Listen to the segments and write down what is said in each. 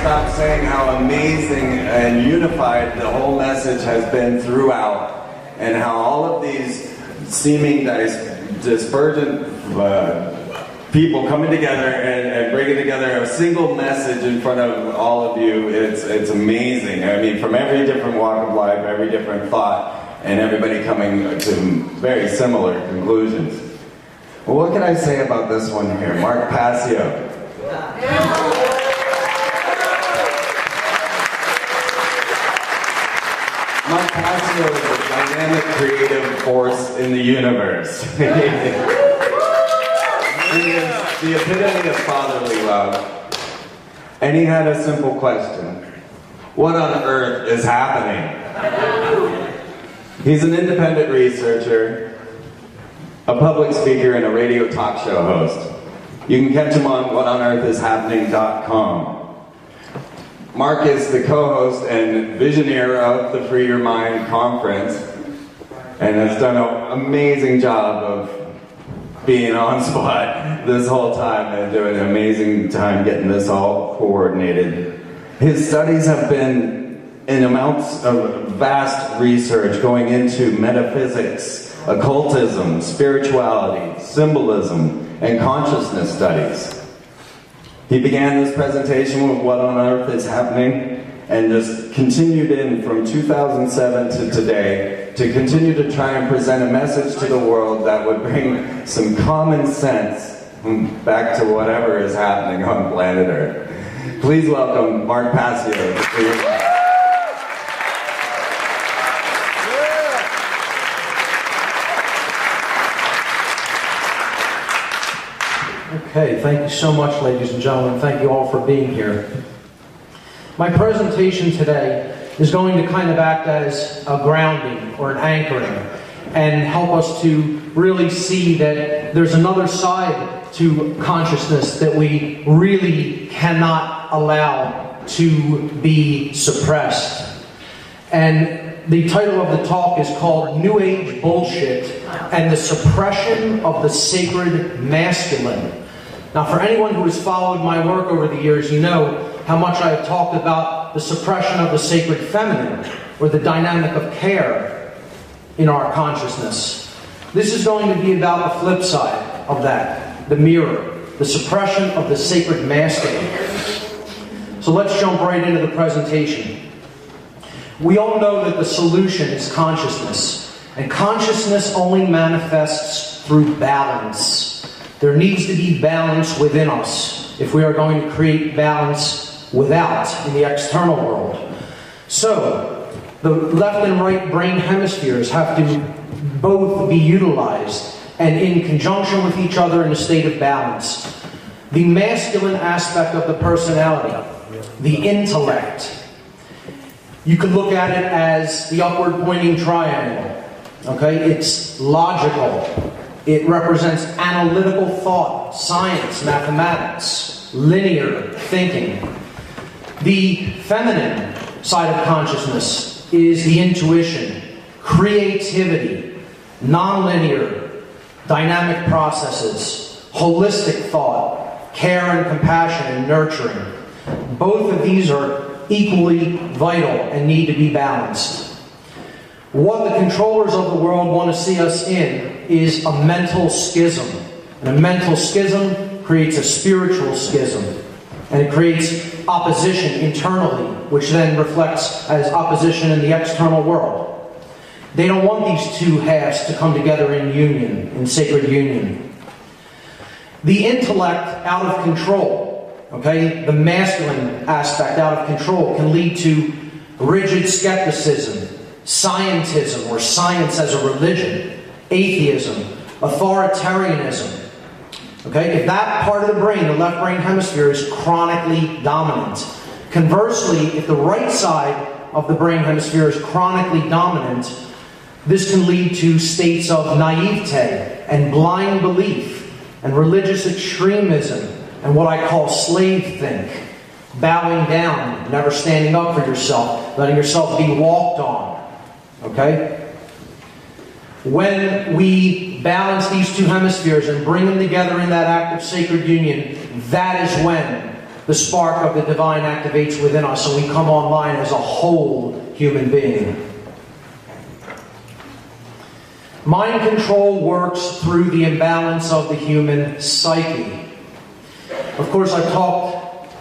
stop saying how amazing and unified the whole message has been throughout, and how all of these seeming dispergent people coming together and bringing together a single message in front of all of you. It's amazing. I mean, from every different walk of life, every different thought, and everybody coming to very similar conclusions. Well, what can I say about this one here? Mark Passio. Mark Passio is a dynamic creative force in the universe. He is the epitome of fatherly love. And he had a simple question. What on earth is happening? He's an independent researcher, a public speaker, and a radio talk show host. You can catch him on whatonearthishappening.com. Mark is the co-host and visionary of the Free Your Mind conference, and has done an amazing job of being on spot this whole time and doing an amazing time getting this all coordinated. His studies have been in amounts of vast research going into metaphysics, occultism, spirituality, symbolism, and consciousness studies. He began this presentation with What on Earth is Happening, and just continued in from 2007 to today to continue to try and present a message to the world that would bring some common sense back to whatever is happening on planet Earth. Please welcome Mark Passio. Okay, thank you so much, ladies and gentlemen. Thank you all for being here. My presentation today is going to kind of act as a grounding or an anchoring and help us to really see that there's another side to consciousness that we really cannot allow to be suppressed. And the title of the talk is called New Age Bullshit and the Suppression of the Sacred Masculine. Now, for anyone who has followed my work over the years, you know how much I have talked about the suppression of the sacred feminine, or the dynamic of care in our consciousness. This is going to be about the flip side of that, the mirror, the suppression of the sacred masculine. So let's jump right into the presentation. We all know that the solution is consciousness, and consciousness only manifests through balance. There needs to be balance within us if we are going to create balance without in the external world. So, the left and right brain hemispheres have to both be utilized and in conjunction with each other in a state of balance. The masculine aspect of the personality, the intellect, you could look at it as the upward pointing triangle. Okay, it's logical. It represents analytical thought, science, mathematics, linear thinking. The feminine side of consciousness is the intuition, creativity, nonlinear, dynamic processes, holistic thought, care and compassion and nurturing. Both of these are equally vital and need to be balanced. What the controllers of the world want to see us in is a mental schism. And a mental schism creates a spiritual schism. And it creates opposition internally, which then reflects as opposition in the external world. They don't want these two halves to come together in union, in sacred union. The intellect out of control, okay, the masculine aspect out of control can lead to rigid skepticism, scientism, or science as a religion, atheism, authoritarianism. Okay, if that part of the brain, the left brain hemisphere, is chronically dominant. Conversely, if the right side of the brain hemisphere is chronically dominant, this can lead to states of naivete and blind belief and religious extremism and what I call slave think, bowing down, never standing up for yourself, letting yourself be walked on. Okay? When we balance these two hemispheres and bring them together in that act of sacred union, that is when the spark of the divine activates within us, and we come online as a whole human being. Mind control works through the imbalance of the human psyche. Of course, I've talked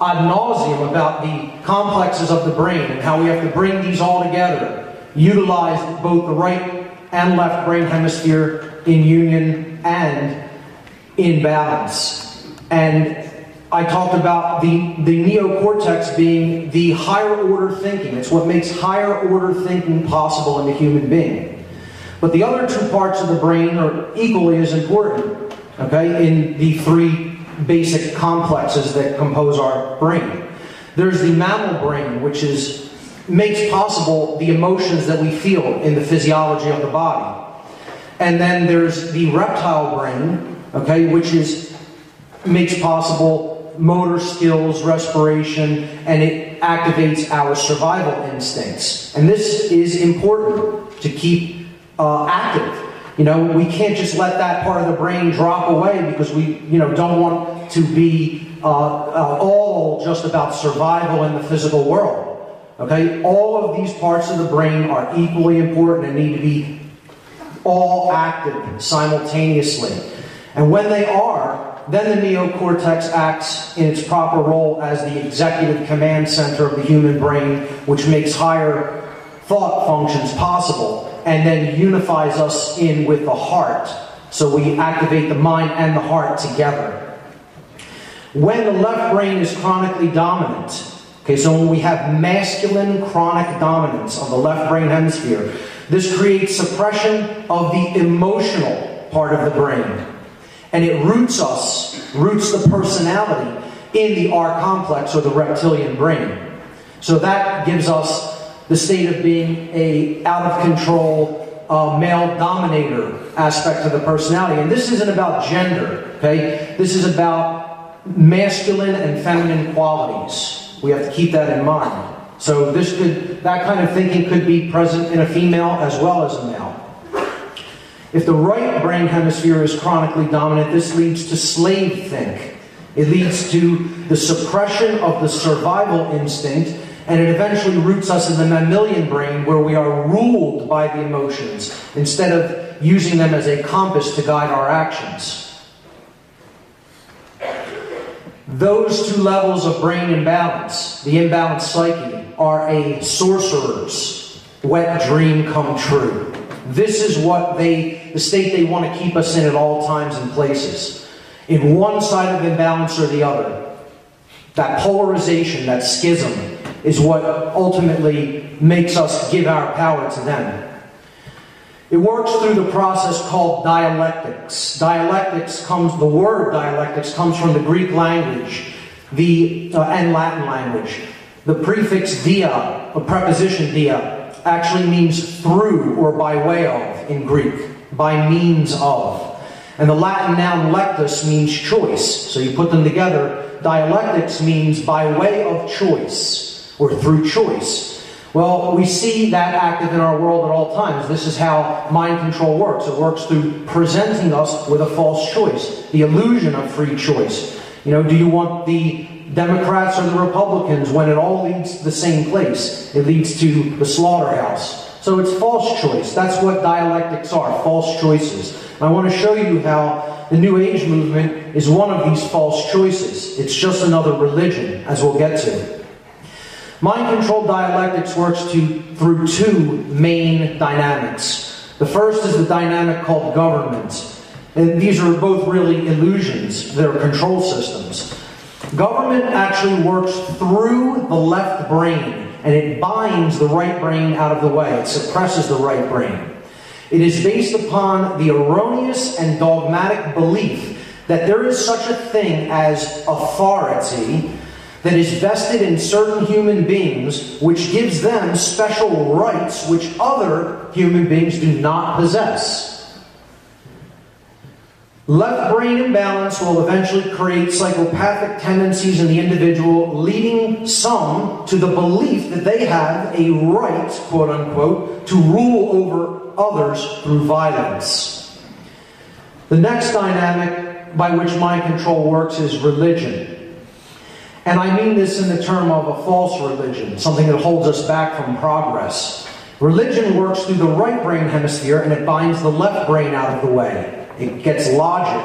ad nauseum about the complexes of the brain and how we have to bring these all together, utilize both the right and left brain hemisphere in union and in balance. And I talked about the neocortex being the higher order thinking. It's what makes higher order thinking possible in the human being. But the other two parts of the brain are equally as important, okay, in the three basic complexes that compose our brain. There's the mammal brain, which makes possible the emotions that we feel in the physiology of the body. And then there's the reptile brain, okay, which makes possible motor skills, respiration, and it activates our survival instincts. And this is important to keep active. You know, we can't just let that part of the brain drop away because we, don't want to be all just about survival in the physical world. Okay? All of these parts of the brain are equally important and need to be all active simultaneously. And when they are, then the neocortex acts in its proper role as the executive command center of the human brain, which makes higher thought functions possible, and then unifies us in with the heart. So we activate the mind and the heart together. When the left brain is chronically dominant, okay, so when we have masculine chronic dominance of the left brain hemisphere, this creates suppression of the emotional part of the brain. And it roots the personality in the R complex, or the reptilian brain. So that gives us the state of being a out-of-control, male dominator aspect of the personality. And this isn't about gender, okay? This is about masculine and feminine qualities. We have to keep that in mind. So that kind of thinking could be present in a female as well as a male. If the right brain hemisphere is chronically dominant, this leads to slave think. It leads to the suppression of the survival instinct, and it eventually roots us in the mammalian brain, where we are ruled by the emotions instead of using them as a compass to guide our actions. Those two levels of brain imbalance, the imbalanced psyche, are a sorcerer's wet dream come true. This is what the state they want to keep us in at all times and places. In one side of imbalance or the other. That polarization, that schism, is what ultimately makes us give our power to them. It works through the process called dialectics. The word dialectics comes from the Greek language and Latin language. The prefix dia, or preposition dia, actually means through or by way of in Greek, by means of. And the Latin noun lectus means choice. So you put them together, dialectics means by way of choice, or through choice. Well, we see that active in our world at all times. This is how mind control works. It works through presenting us with a false choice, the illusion of free choice. Do you want the Democrats or the Republicans, when it all leads to the same place? It leads to the slaughterhouse. So it's false choice. That's what dialectics are, false choices. And I want to show you how the New Age movement is one of these false choices. It's just another religion, as we'll get to. Mind-controlled dialectics works through two main dynamics. The first is the dynamic called government. And these are both really illusions. They're control systems. Government actually works through the left brain, and it binds the right brain out of the way. It suppresses the right brain. It is based upon the erroneous and dogmatic belief that there is such a thing as authority that is vested in certain human beings, which gives them special rights which other human beings do not possess. Left brain imbalance will eventually create psychopathic tendencies in the individual, leading some to the belief that they have a right, quote unquote, to rule over others through violence. The next dynamic by which mind control works is religion. And I mean this in the term of a false religion, something that holds us back from progress. Religion works through the right brain hemisphere and it binds the left brain out of the way. It gets logic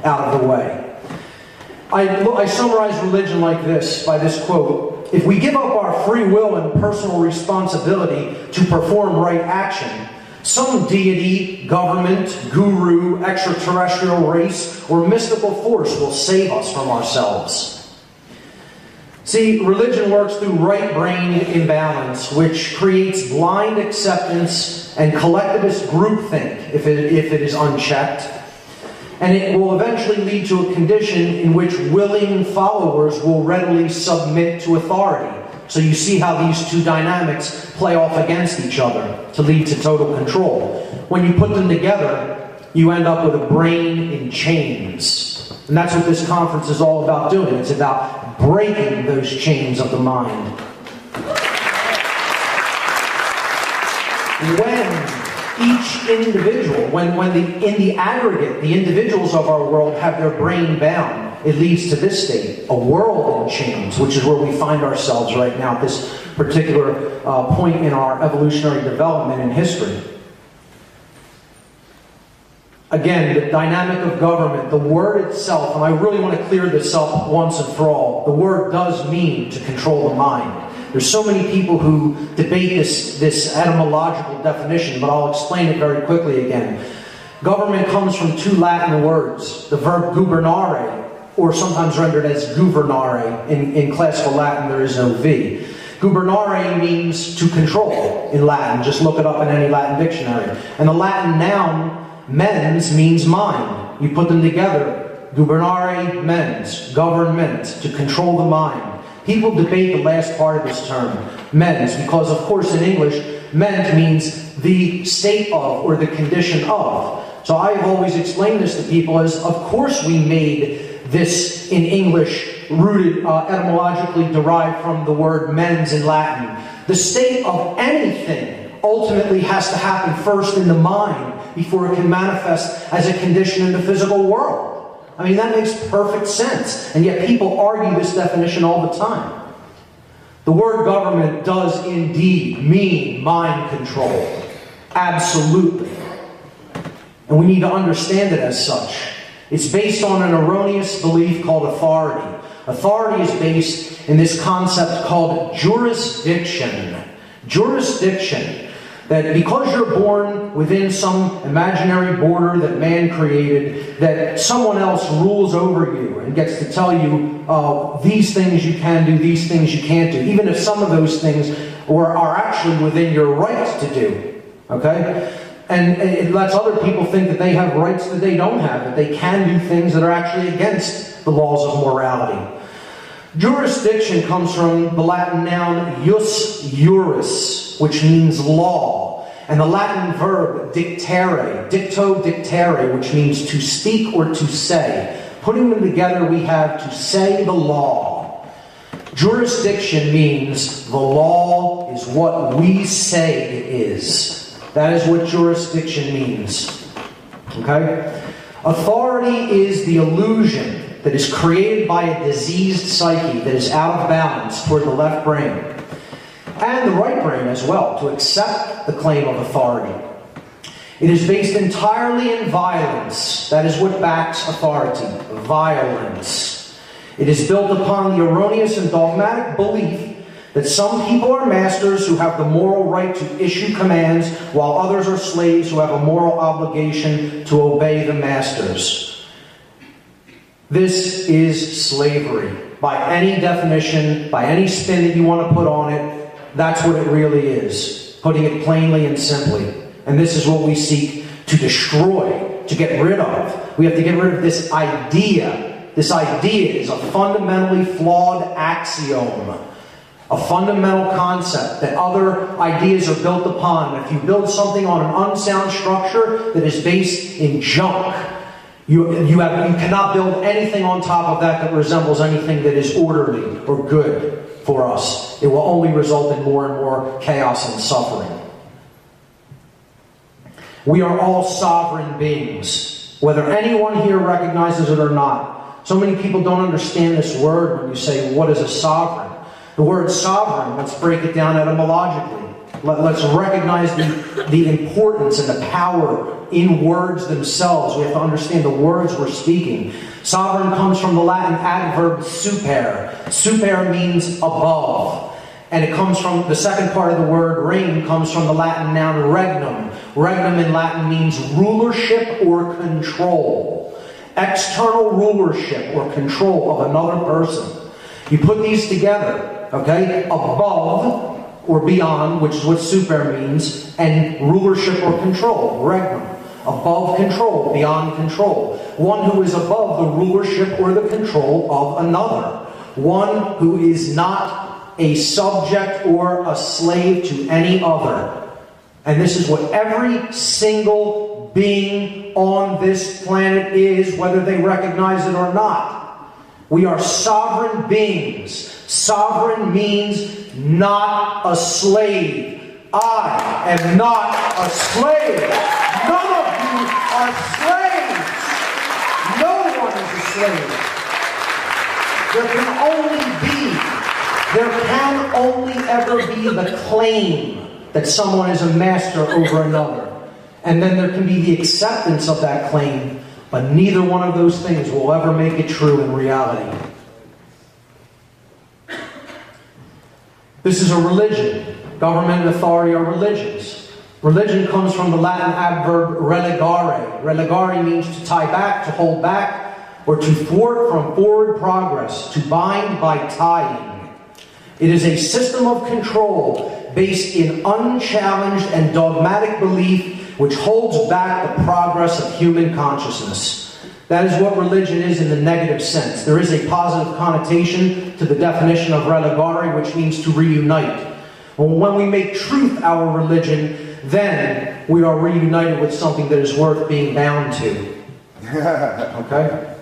out of the way. I summarize religion like this, by this quote: if we give up our free will and personal responsibility to perform right action, some deity, government, guru, extraterrestrial race, or mystical force will save us from ourselves. See, religion works through right brain imbalance, which creates blind acceptance and collectivist groupthink if it is unchecked. And it will eventually lead to a condition in which willing followers will readily submit to authority. So you see how these two dynamics play off against each other to lead to total control. When you put them together, you end up with a brain in chains. And that's what this conference is all about doing. It's about breaking those chains of the mind. When each individual, in the aggregate, the individuals of our world have their brain bound, it leads to this state, a world in chains, which is where we find ourselves right now at this particular point in our evolutionary development in history. Again, the dynamic of government, the word itself, and I really want to clear this up once and for all, the word does mean to control the mind. There's so many people who debate this etymological definition, but I'll explain it very quickly again. Government comes from two Latin words, the verb gubernare, or sometimes rendered as governare. In classical Latin, there is no V. Gubernare means to control in Latin. Just look it up in any Latin dictionary. And the Latin noun mens means mind. You put them together, gubernare mens, government, to control the mind. People debate the last part of this term, mens, because of course in English, ment means the state of or the condition of. So I've always explained this to people as, of course we made this in English, rooted, etymologically derived from the word mens in Latin. The state of anything ultimately has to happen first in the mind before it can manifest as a condition in the physical world. I mean, that makes perfect sense. And yet people argue this definition all the time. The word government does indeed mean mind control. Absolutely. And we need to understand it as such. It's based on an erroneous belief called authority. Authority is based in this concept called jurisdiction. Jurisdiction. That because you're born within some imaginary border that man created, that someone else rules over you and gets to tell you these things you can do, these things you can't do, even if some of those things are actually within your right to do. Okay? And it lets other people think that they have rights that they don't have, that they can do things that are actually against the laws of morality. Jurisdiction comes from the Latin noun jus juris, which means law, and the Latin verb dictere, dicto dictere, which means to speak or to say. Putting them together, we have to say the law. Jurisdiction means the law is what we say it is. That is what jurisdiction means. Okay? Authority is the illusion that is created by a diseased psyche that is out of balance toward the left brain. And the right brain as well, to accept the claim of authority. It is based entirely in violence. That is what backs authority. Violence. It is built upon the erroneous and dogmatic belief that some people are masters who have the moral right to issue commands, while others are slaves who have a moral obligation to obey the masters. This is slavery. By any definition, by any spin that you want to put on it, that's what it really is. Putting it plainly and simply. And this is what we seek to destroy, to get rid of. We have to get rid of this idea. This idea is a fundamentally flawed axiom. A fundamental concept that other ideas are built upon. If you build something on an unsound structure that is based in junk, you cannot build anything on top of that resembles anything that is orderly or good for us. It will only result in more and more chaos and suffering. We are all sovereign beings. Whether anyone here recognizes it or not, So many people don't understand this word when you say, what is a sovereign? The word sovereign, let's break it down etymologically. Let's recognize the importance and the power in words themselves. We have to understand the words we're speaking. Sovereign comes from the Latin adverb super. Super means above. And it comes from, the second part of the word reign comes from the Latin noun regnum. Regnum in Latin means rulership or control. External rulership or control of another person. You put these together, okay? Above or beyond, which is what super means, and rulership or control, regnum. Above control, beyond control. One who is above the rulership or the control of another. One who is not a subject or a slave to any other. And this is what every single being on this planet is, whether they recognize it or not. We are sovereign beings. Sovereign means not a slave. I am not a slave. None of you are slaves. No one is a slave. There can only ever be the claim that someone is a master over another. And then there can be the acceptance of that claim, but neither one of those things will ever make it true in reality. This is a religion. Government and authority are religions. Religion comes from the Latin adverb relegare. Relegare means to tie back, to hold back, or to thwart from forward progress, to bind by tying. It is a system of control based in unchallenged and dogmatic belief which holds back the progress of human consciousness. That is what religion is in the negative sense. There is a positive connotation to the definition of relegare, which means to reunite. When we make truth our religion, then we are reunited with something that is worth being bound to. Okay?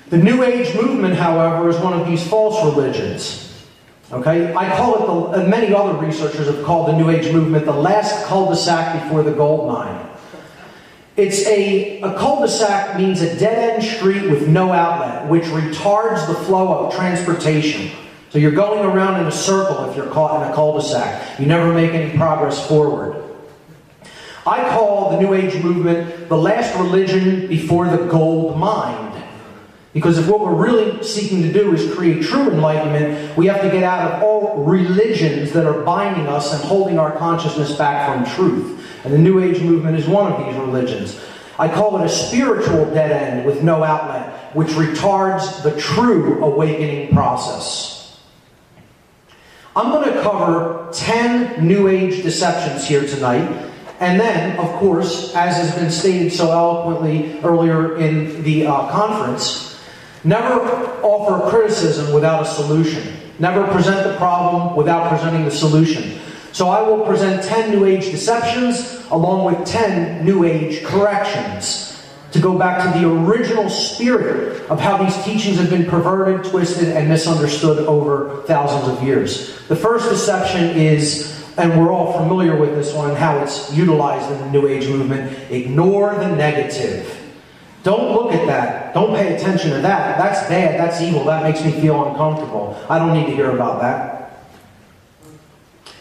The New Age movement, however, is one of these false religions. Okay? I call it, and many other researchers have called the New Age movement the last cul-de-sac before the gold mine. It's a cul-de-sac means a dead-end street with no outlet, which retards the flow of transportation. So you're going around in a circle if you're caught in a cul-de-sac. You never make any progress forward. I call the New Age movement the last religion before the gold mine. Because if what we're really seeking to do is create true enlightenment, we have to get out of all religions that are binding us and holding our consciousness back from truth. And the New Age movement is one of these religions. I call it a spiritual dead end with no outlet, which retards the true awakening process. I'm going to cover 10 New Age deceptions here tonight. And then, of course, as has been stated so eloquently earlier in the conference, never offer criticism without a solution. Never present the problem without presenting the solution. So I will present 10 New Age deceptions along with 10 New Age corrections to go back to the original spirit of how these teachings have been perverted, twisted, and misunderstood over thousands of years. The first deception is, and we're all familiar with this one and how it's utilized in the New Age movement, ignore the negative. Don't look at that. Don't pay attention to that. That's bad. That's evil. That makes me feel uncomfortable. I don't need to hear about that.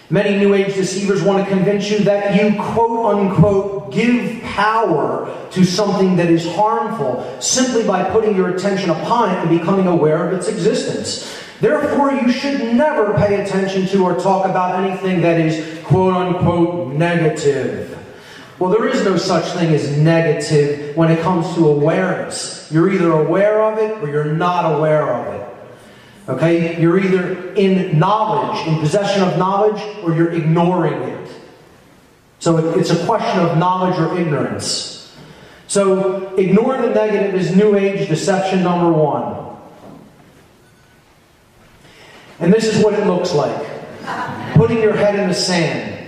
Many New Age deceivers want to convince you that you, quote-unquote, give power to something that is harmful simply by putting your attention upon it and becoming aware of its existence. Therefore, you should never pay attention to or talk about anything that is, quote-unquote, negative. Well, there is no such thing as negative when it comes to awareness. You're either aware of it or you're not aware of it. Okay? You're either in knowledge, in possession of knowledge, or you're ignoring it. So it's a question of knowledge or ignorance. So ignore the negative is New Age deception number 1. And this is what it looks like. Putting your head in the sand.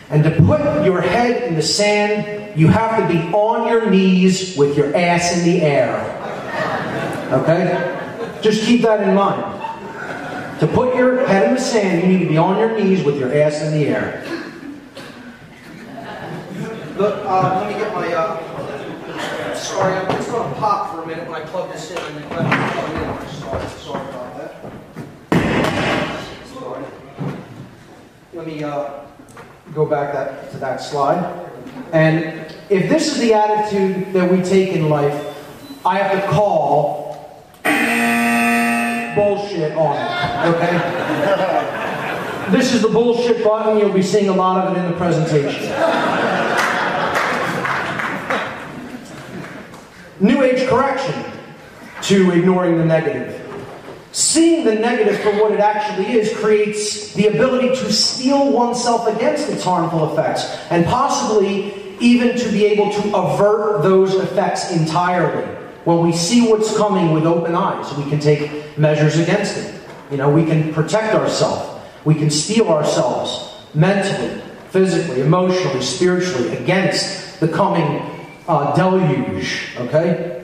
And to put your head in the sand, you have to be on your knees with your ass in the air. Okay? Just keep that in mind. To put your head in the sand, you need to be on your knees with your ass in the air. Look, let me get my story up. It's not a pop for a minute when I plug this in. I neglected to plug it in when I started. Sorry about that. Sorry. Let me go back to that slide. And if this is the attitude that we take in life, I have to call bullshit on it, okay? This is the bullshit button. You'll be seeing a lot of it in the presentation. New Age correction to ignoring the negative. Seeing the negative for what it actually is creates the ability to steel oneself against its harmful effects, and possibly even to be able to avert those effects entirely. When we see what's coming with open eyes, we can take measures against it. You know, we can protect ourselves. We can steel ourselves mentally, physically, emotionally, spiritually against the coming deluge, okay?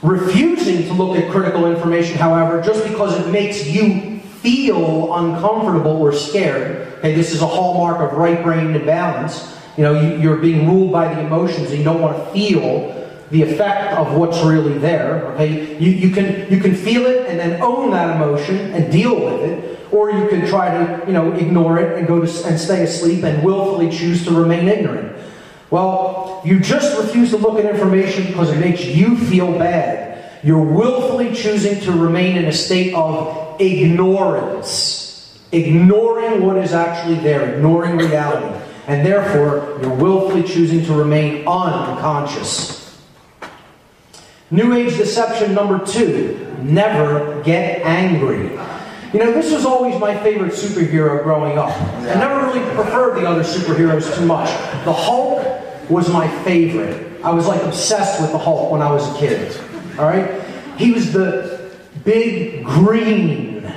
Refusing to look at critical information, however, just because it makes you feel uncomfortable or scared, okay, this is a hallmark of right-brain imbalance. You know, you're being ruled by the emotions and you don't want to feel the effect of what's really there, okay? You can feel it and then own that emotion and deal with it, or you can try to, you know, ignore it and and stay asleep and willfully choose to remain ignorant. Well, you just refuse to look at information because it makes you feel bad. You're willfully choosing to remain in a state of ignorance, ignoring what is actually there, ignoring reality, and therefore you're willfully choosing to remain unconscious. New Age deception number 2, never get angry. You know, this was always my favorite superhero growing up. I never really preferred the other superheroes too much. The Hulk was my favorite. I was like obsessed with the Hulk when I was a kid. All right? He was the big green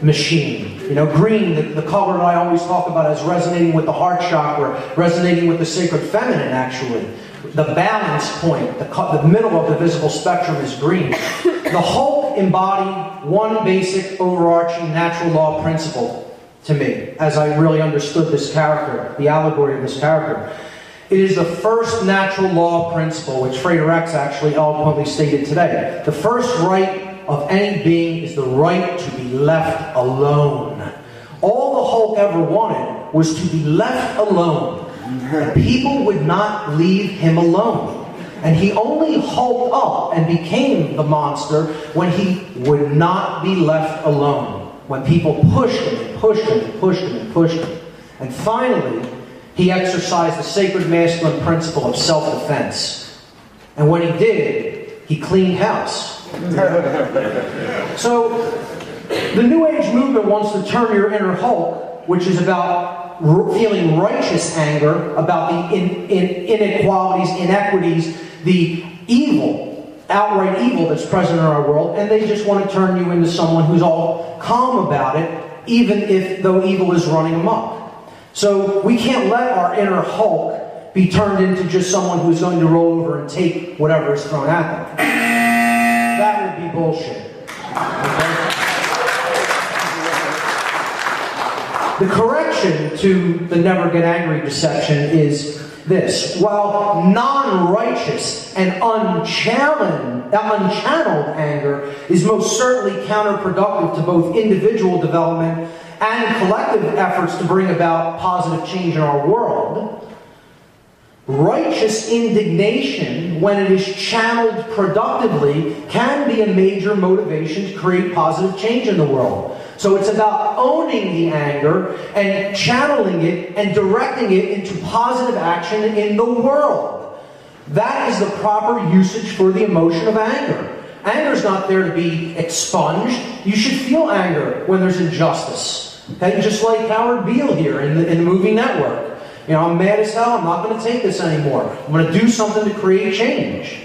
machine. You know, green, the color that I always talk about as resonating with the heart chakra, resonating with the sacred feminine, actually. The balance point, the middle of the visible spectrum is green. The Hulk embodied one basic overarching natural law principle to me, as I really understood this character, the allegory of this character. It is the first natural law principle, which Frater X actually eloquently stated today. The first right of any being is the right to be left alone. All the Hulk ever wanted was to be left alone. And people would not leave him alone. And he only hulked up and became the monster when he would not be left alone. When people pushed him and pushed him and pushed him and pushed him. And finally, he exercised the sacred masculine principle of self-defense. And when he did, he cleaned house. So, the New Age movement wants to turn your inner Hulk, which is about feeling righteous anger about the inequalities, inequities, the evil, outright evil that's present in our world, and they just want to turn you into someone who's all calm about it, even though evil is running amok. So we can't let our inner Hulk be turned into just someone who's going to roll over and take whatever is thrown at them. That would be bullshit. Okay? The correction to the never get angry deception is this. While non-righteous and unchanneled anger is most certainly counterproductive to both individual development and collective efforts to bring about positive change in our world, righteous indignation, when it is channeled productively, can be a major motivation to create positive change in the world. So it's about owning the anger and channeling it and directing it into positive action in the world. That is the proper usage for the emotion of anger. Anger is not there to be expunged. You should feel anger when there's injustice. Okay? Just like Howard Beale here in the movie Network. You know, I'm mad as hell. I'm not going to take this anymore. I'm going to do something to create change.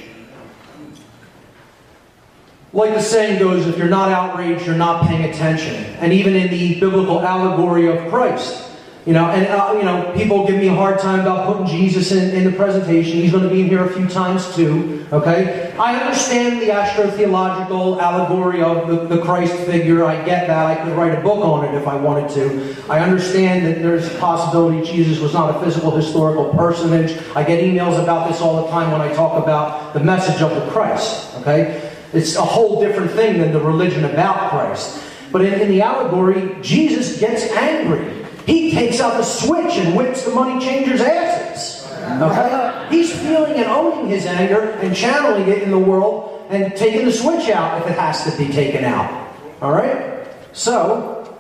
Like the saying goes, if you're not outraged, you're not paying attention. And even in the biblical allegory of Christ, People give me a hard time about putting Jesus in the presentation. He's going to be in here a few times too, okay? I understand the astrotheological allegory of the Christ figure. I get that. I could write a book on it if I wanted to. I understand that there's a possibility Jesus was not a physical, historical personage. I get emails about this all the time when I talk about the message of the Christ, okay? It's a whole different thing than the religion about Christ. But in the allegory, Jesus gets angry. He takes out the switch and whips the money changers' asses. Okay? He's feeling and owning his anger and channeling it in the world and taking the switch out if it has to be taken out. Alright? So,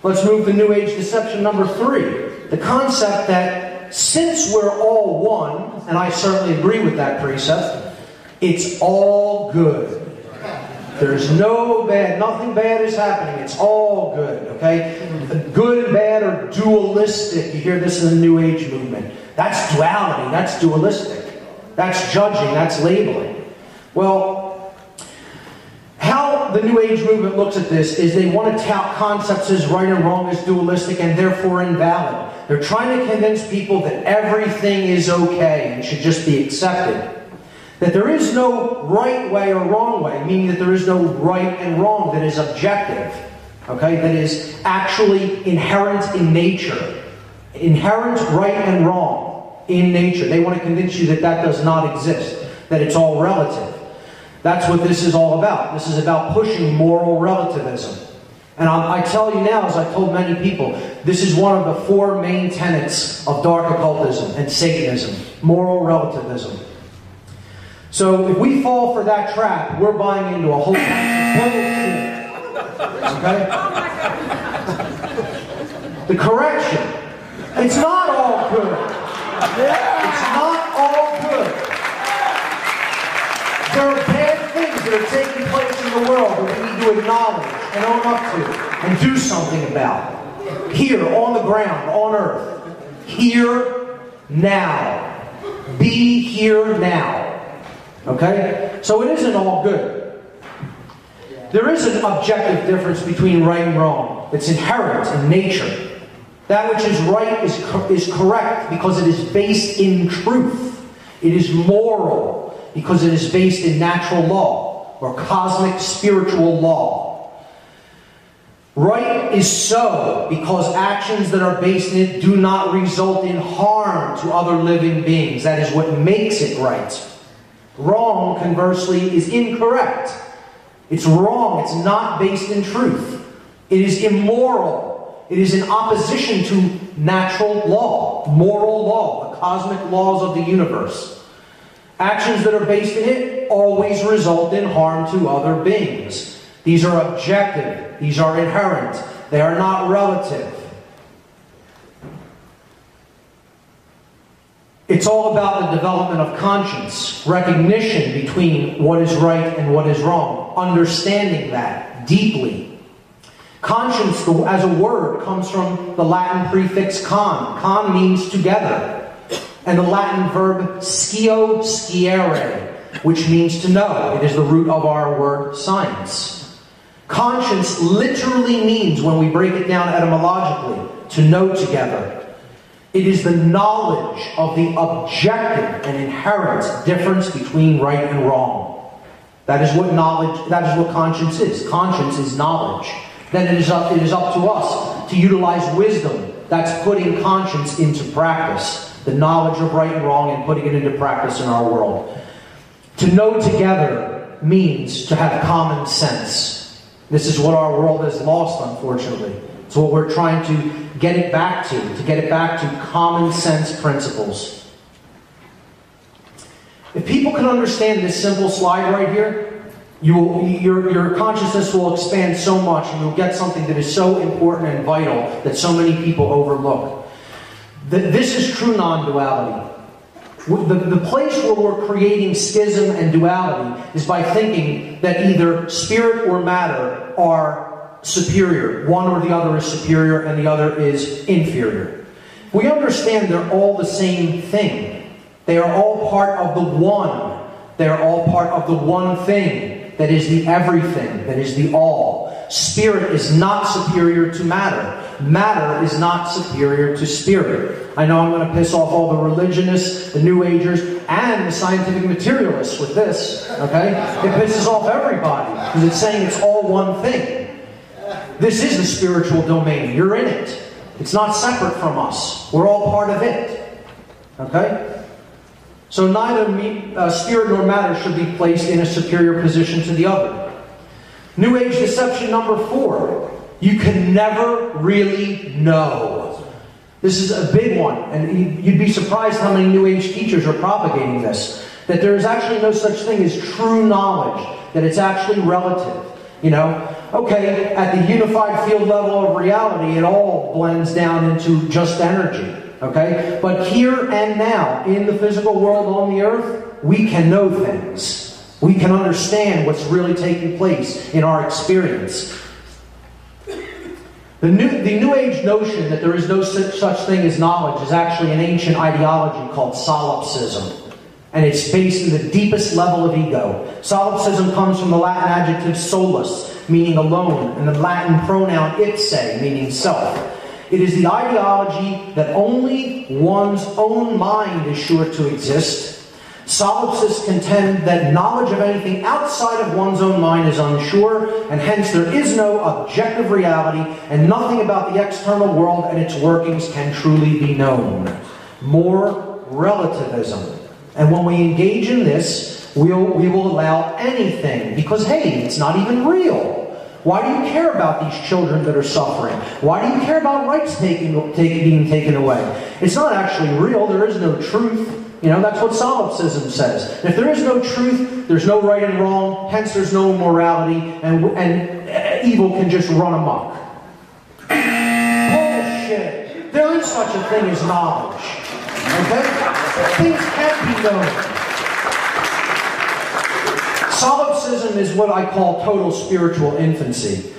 let's move to New Age deception number 3. The concept that since we're all one, and I certainly agree with that precept, it's all good. There's no bad, nothing bad is happening. It's all good, okay? Good and bad are dualistic. You hear this in the New Age movement. That's duality, that's dualistic. That's judging, that's labeling. Well, how the New Age movement looks at this is they want to tout concepts as right and wrong as dualistic and therefore invalid. They're trying to convince people that everything is okay and should just be accepted. That there is no right way or wrong way, meaning that there is no right and wrong that is objective, okay, that is actually inherent in nature. Inherent right and wrong in nature. They want to convince you that that does not exist, that it's all relative. That's what this is all about. This is about pushing moral relativism. And I tell you now, as I've told many people, this is one of the 4 main tenets of dark occultism and Satanism, moral relativism. So if we fall for that trap, we're buying into a whole bunch of bullshit. Okay? The correction. It's not all good. It's not all good. There are bad things that are taking place in the world that we need to acknowledge and own up to and do something about. Here, on the ground, on earth. Here, now. Be here now. Okay? So it isn't all good. There is an objective difference between right and wrong. It's inherent in nature. That which is right is correct because it is based in truth. It is moral because it is based in natural law or cosmic spiritual law. Right is so because actions that are based in it do not result in harm to other living beings. That is what makes it right. Wrong, conversely, is incorrect. It's wrong. It's not based in truth. It is immoral. It is in opposition to natural law, moral law, the cosmic laws of the universe. Actions that are based in it always result in harm to other beings. These are objective. These are inherent. They are not relative. It's all about the development of conscience, recognition between what is right and what is wrong, understanding that deeply. Conscience, as a word, comes from the Latin prefix con. Con means together. And the Latin verb scio, sciere, which means to know. It is the root of our word science. Conscience literally means, when we break it down etymologically, to know together. It is the knowledge of the objective and inherent difference between right and wrong. That is what knowledge, that is what conscience is. Conscience is knowledge. Then it is up to us to utilize wisdom. That's putting conscience into practice. The knowledge of right and wrong and putting it into practice in our world. To know together means to have common sense. This is what our world has lost, unfortunately. It's what we're trying to get it back to get it back to common sense principles. If people can understand this simple slide right here, your consciousness will expand so much and you'll get something that is so important and vital that so many people overlook. This is true non-duality. The place where we're creating schism and duality is by thinking that either spirit or matter are superior. One or the other is superior and the other is inferior. We understand they're all the same thing. They are all part of the one. They are all part of the one thing that is the everything, that is the all. Spirit is not superior to matter. Matter is not superior to spirit. I know I'm going to piss off all the religionists, the New Agers, and the scientific materialists with this, okay? It pisses off everybody, because it's saying it's all one thing. This is the spiritual domain. You're in it. It's not separate from us. We're all part of it, okay? So neither spirit nor matter should be placed in a superior position to the other. New Age deception number 4. You can never really know. This is a big one, and you'd be surprised how many New Age teachers are propagating this. That there is actually no such thing as true knowledge, that it's actually relative. You know, okay, at the unified field level of reality, it all blends down into just energy. Okay? But here and now, in the physical world on the earth, we can know things. We can understand what's really taking place in our experience. The New Age notion that there is no such thing as knowledge is actually an ancient ideology called solipsism. And it's based in the deepest level of ego. Solipsism comes from the Latin adjective solus, meaning alone, and the Latin pronoun ipse, meaning self. It is the ideology that only one's own mind is sure to exist. Solipsists contend that knowledge of anything outside of one's own mind is unsure, and hence there is no objective reality, and nothing about the external world and its workings can truly be known. More relativism. And when we engage in this, we will allow anything, because hey, it's not even real. Why do you care about these children that are suffering? Why do you care about rights being taken away? It's not actually real. There is no truth. You know, that's what solipsism says. If there is no truth, there's no right and wrong, hence there's no morality, and evil can just run amok. Bullshit! There is such a thing as knowledge. Okay? Things can be known. Solipsism is what I call total spiritual infancy.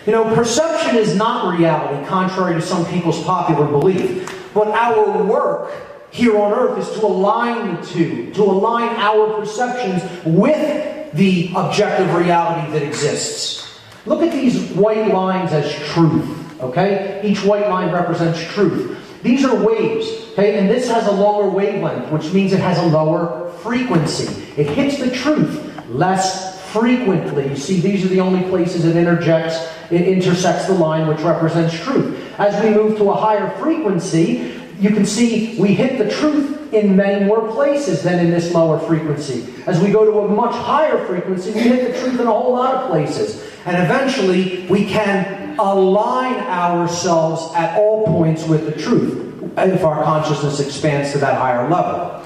You know, perception is not reality, contrary to some people's popular belief. But our work here on earth is to align the two, to align our perceptions with the objective reality that exists. Look at these white lines as truth, okay? Each white line represents truth. These are waves, okay? And this has a lower wavelength, which means it has a lower frequency. It hits the truth less frequently. You see, these are the only places it intersects the line, which represents truth. As we move to a higher frequency, you can see we hit the truth in many more places than in this lower frequency. As we go to a much higher frequency, we hit the truth in a whole lot of places. And eventually, we can align ourselves at all points with the truth, if our consciousness expands to that higher level.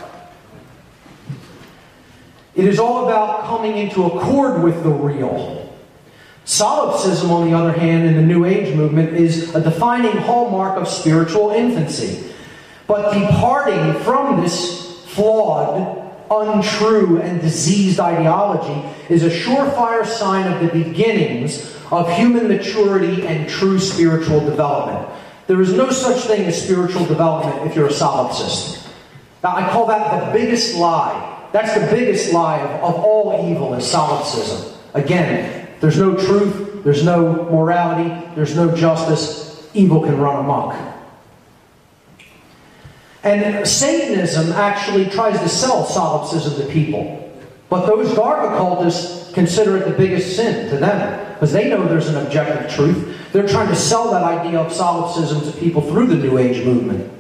It is all about coming into accord with the real. Solipsism, on the other hand, in the New Age movement, is a defining hallmark of spiritual infancy. But departing from this flawed, untrue, and diseased ideology is a surefire sign of the beginnings of human maturity and true spiritual development. There is no such thing as spiritual development if you're a solipsist. Now, I call that the biggest lie. That's the biggest lie of all evil, is solipsism. Again, there's no truth, there's no morality, there's no justice. Evil can run amok. And Satanism actually tries to sell solipsism to people. But those dark occultists consider it the biggest sin to them, because they know there's an objective truth. They're trying to sell that idea of solipsism to people through the New Age movement.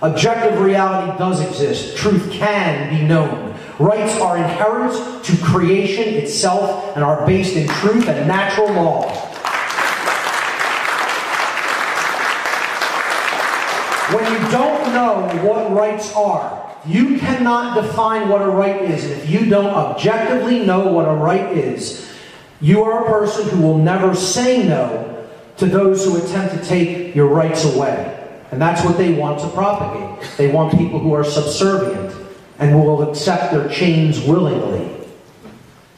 Objective reality does exist. Truth can be known. Rights are inherent to creation itself and are based in truth and natural law. When you don't know what rights are, you cannot define what a right is. And if you don't objectively know what a right is, you are a person who will never say no to those who attempt to take your rights away. And that's what they want to propagate. They want people who are subservient and will accept their chains willingly.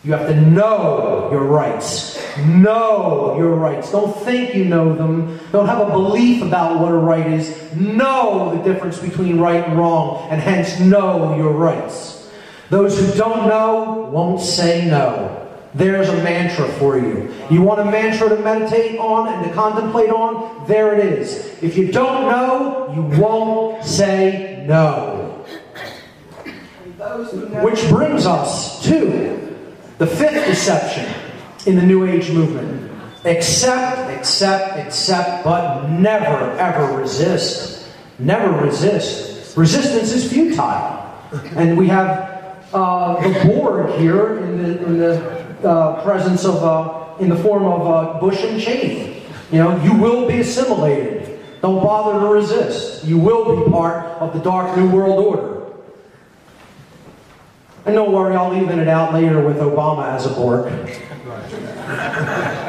You have to know your rights. Know your rights. Don't think you know them. Don't have a belief about what a right is. Know the difference between right and wrong, and hence know your rights. Those who don't know won't say no. There's a mantra for you. You want a mantra to meditate on and to contemplate on? There it is. If you don't know, you won't say no. Which brings us to the fifth deception in the New Age movement. Accept, accept, accept, but never, ever resist. Never resist. Resistance is futile. And we have the Borg here in the presence of, in the form of Bush and Cheney. You know, you will be assimilated. Don't bother to resist. You will be part of the dark New World Order. And don't worry, I'll even it out later with Obama as a Borg.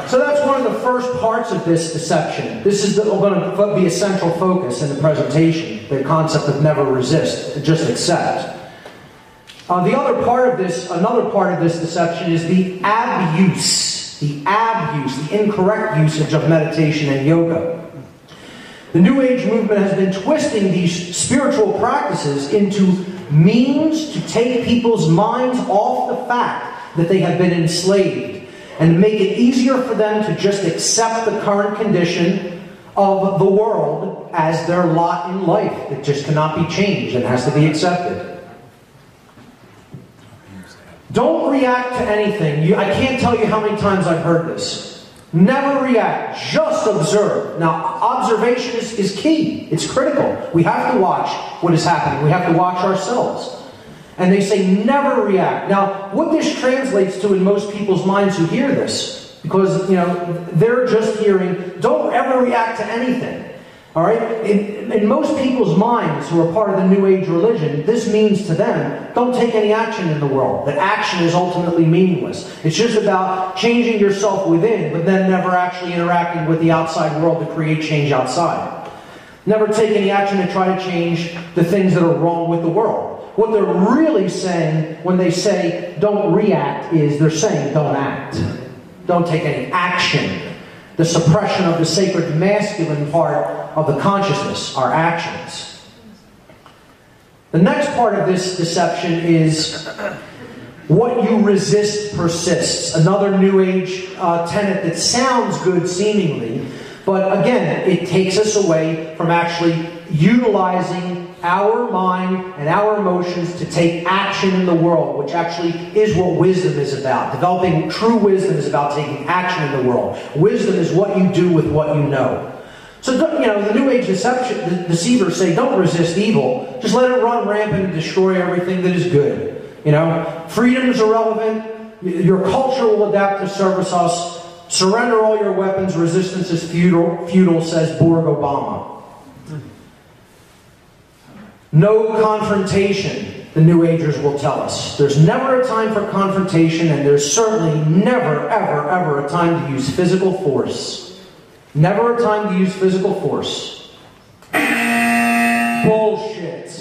So that's one of the first parts of this deception. This is going to be a central focus in the presentation, the concept of never resist, just accept. Another part of this deception is the abuse, the incorrect usage of meditation and yoga. The New Age movement has been twisting these spiritual practices into means to take people's minds off the fact that they have been enslaved and make it easier for them to just accept the current condition of the world as their lot in life that just cannot be changed and has to be accepted. Don't react to anything. I can't tell you how many times I've heard this. Never react. Just observe. Now, observation is key. It's critical. We have to watch what is happening. We have to watch ourselves. And they say never react. Now, what this translates to in most people's minds who hear this, because, you know, they're just hearing, don't ever react to anything. All right? In most people's minds who are part of the New Age religion, this means to them, don't take any action in the world. That action is ultimately meaningless. It's just about changing yourself within, but then never actually interacting with the outside world to create change outside. Never take any action to try to change the things that are wrong with the world. What they're really saying when they say don't react is they're saying don't act. Don't take any action. The suppression of the sacred masculine part of the consciousness, our actions. The next part of this deception is what you resist persists. Another New Age tenet that sounds good seemingly, but again, it takes us away from actually utilizing our mind and our emotions to take action in the world, which actually is what wisdom is about. Developing true wisdom is about taking action in the world. Wisdom is what you do with what you know. So, you know, the New Age deceivers say, don't resist evil. Just let it run rampant and destroy everything that is good. You know, freedom is irrelevant. Your culture will adapt to service us. Surrender all your weapons. Resistance is futile, says Borg Obama. No confrontation, the New Agers will tell us. There's never a time for confrontation, and there's certainly never, ever, ever a time to use physical force. Never a time to use physical force. Bullshit.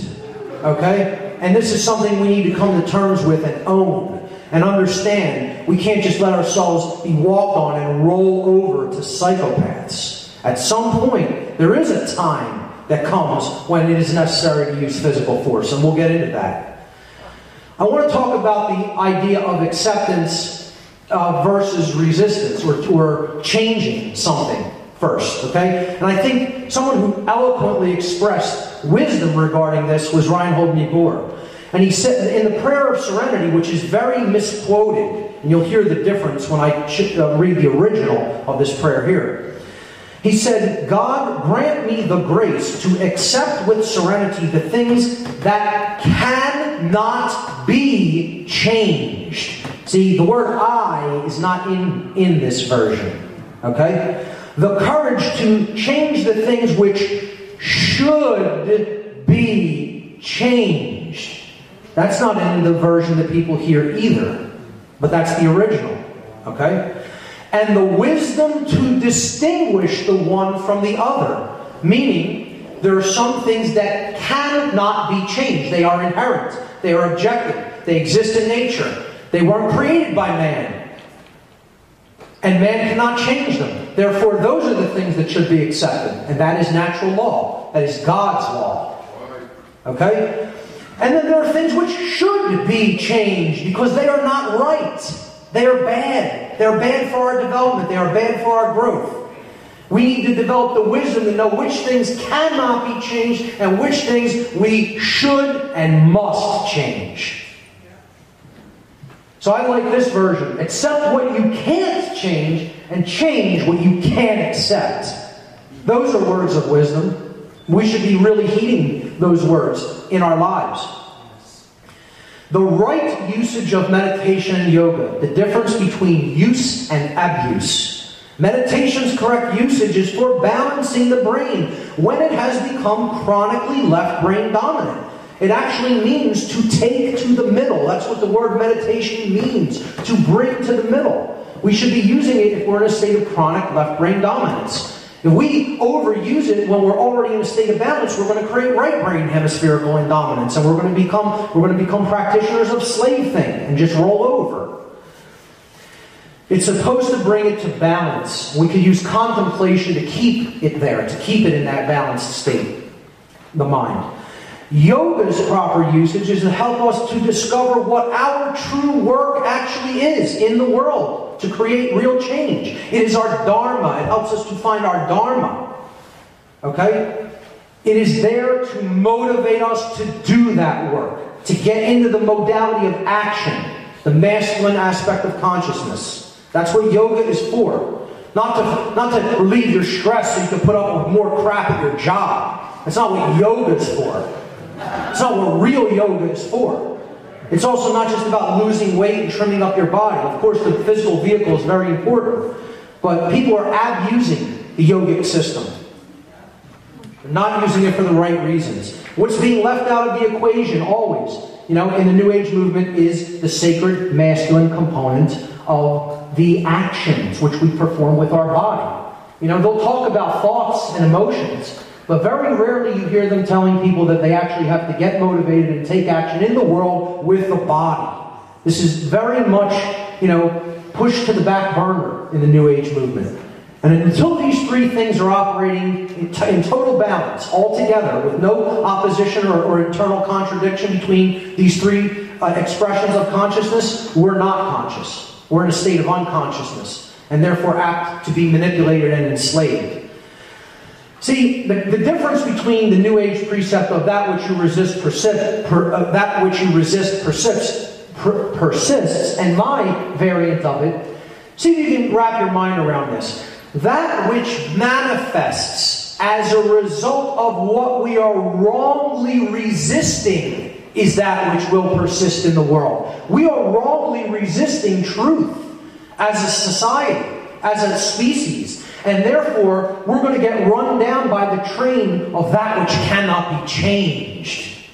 Okay? And this is something we need to come to terms with and own and understand. We can't just let ourselves be walked on and roll over to psychopaths. At some point, there is a time that comes when it is necessary to use physical force, and we'll get into that. I want to talk about the idea of acceptance versus resistance, or changing something first, okay? And I think someone who eloquently expressed wisdom regarding this was Reinhold Niebuhr. And he said in the Prayer of Serenity, which is very misquoted, and you'll hear the difference when I read the original of this prayer here. He said, God, grant me the grace to accept with serenity the things that cannot be changed. See, the word I is not in this version. Okay? The courage to change the things which should be changed. That's not in the version that people hear either. But that's the original. Okay? And the wisdom to distinguish the one from the other. Meaning, there are some things that cannot be changed. They are inherent. They are objective. They exist in nature. They weren't created by man. And man cannot change them. Therefore, those are the things that should be accepted. And that is natural law. That is God's law. Okay? And then there are things which should be changed because they are not right. They are bad. They are bad for our development. They are bad for our growth. We need to develop the wisdom to know which things cannot be changed and which things we should and must change. So I like this version. Accept what you can't change and change what you can accept. Those are words of wisdom. We should be really heeding those words in our lives. The right usage of meditation and yoga, the difference between use and abuse. Meditation's correct usage is for balancing the brain when it has become chronically left brain dominant. It actually means to take to the middle. That's what the word meditation means, to bring to the middle. We should be using it if we're in a state of chronic left brain dominance. If we overuse it when we're already in a state of balance, we're going to create right brain hemispherical indominance, and we're going to become practitioners of slave thing and just roll over. It's supposed to bring it to balance. We could use contemplation to keep it there, to keep it in that balanced state, the mind. Yoga's proper usage is to help us to discover what our true work actually is in the world, to create real change. It is our dharma. It helps us to find our dharma. Okay? It is there to motivate us to do that work, to get into the modality of action, the masculine aspect of consciousness. That's what yoga is for. Not to relieve your stress so you can put up with more crap at your job. That's not what yoga is for. It's not what real yoga is for. It's also not just about losing weight and trimming up your body. Of course, the physical vehicle is very important. But people are abusing the yogic system. They're not using it for the right reasons. What's being left out of the equation always, in the New Age movement, is the sacred masculine component of the actions which we perform with our body. They'll talk about thoughts and emotions, but very rarely you hear them telling people that they actually have to get motivated and take action in the world with the body. This is very much, pushed to the back burner in the New Age movement. And until these three things are operating in total balance, all together, with no opposition or internal contradiction between these three expressions of consciousness, we're not conscious. We're in a state of unconsciousness, and therefore apt to be manipulated and enslaved. See, the difference between the New Age precept of that which you resist persists, and my variant of it, see if you can wrap your mind around this. That which manifests as a result of what we are wrongly resisting is that which will persist in the world. We are wrongly resisting truth as a society, as a species, and therefore we're going to get run down by the train of that which cannot be changed.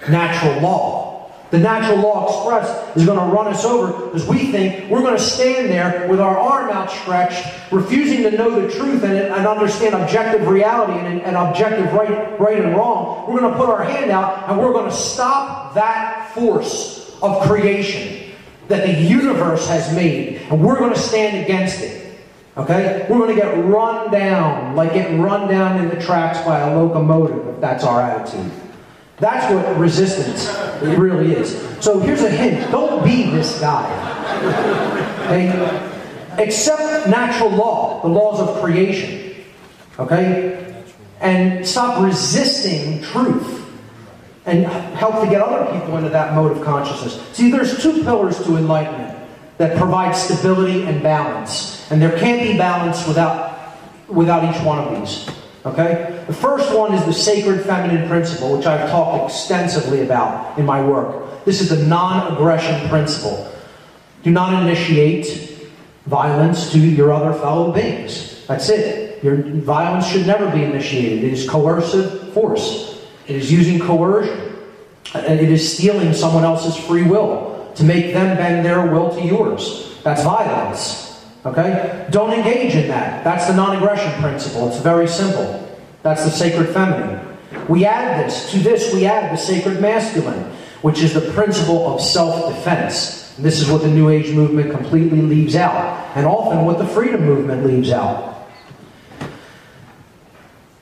Natural law. The natural law express is going to run us over because we think we're going to stand there with our arm outstretched, refusing to know the truth and understand objective reality and objective right and wrong. We're going to put our hand out and we're going to stop that force of creation that the universe has made, and we're going to stand against it. Okay? We're going to get run down, like getting run down in the tracks by a locomotive, if that's our attitude. That's what resistance really is. So here's a hint. Don't be this guy. Okay? Accept natural law, the laws of creation. Okay? And stop resisting truth. And help to get other people into that mode of consciousness. See, there's two pillars to enlightenment that provide stability and balance. And there can't be balance without each one of these. Okay? The first one is the sacred feminine principle, which I've talked extensively about in my work. This is the non-aggression principle. Do not initiate violence to your other fellow beings. That's it. Your violence should never be initiated. It is coercive force. It is using coercion. And it is stealing someone else's free will to make them bend their will to yours. That's violence. Okay? Don't engage in that. That's the non-aggression principle. It's very simple. That's the sacred feminine. We add to this we add the sacred masculine, which is the principle of self-defense. This is what the New Age movement completely leaves out, and often what the freedom movement leaves out.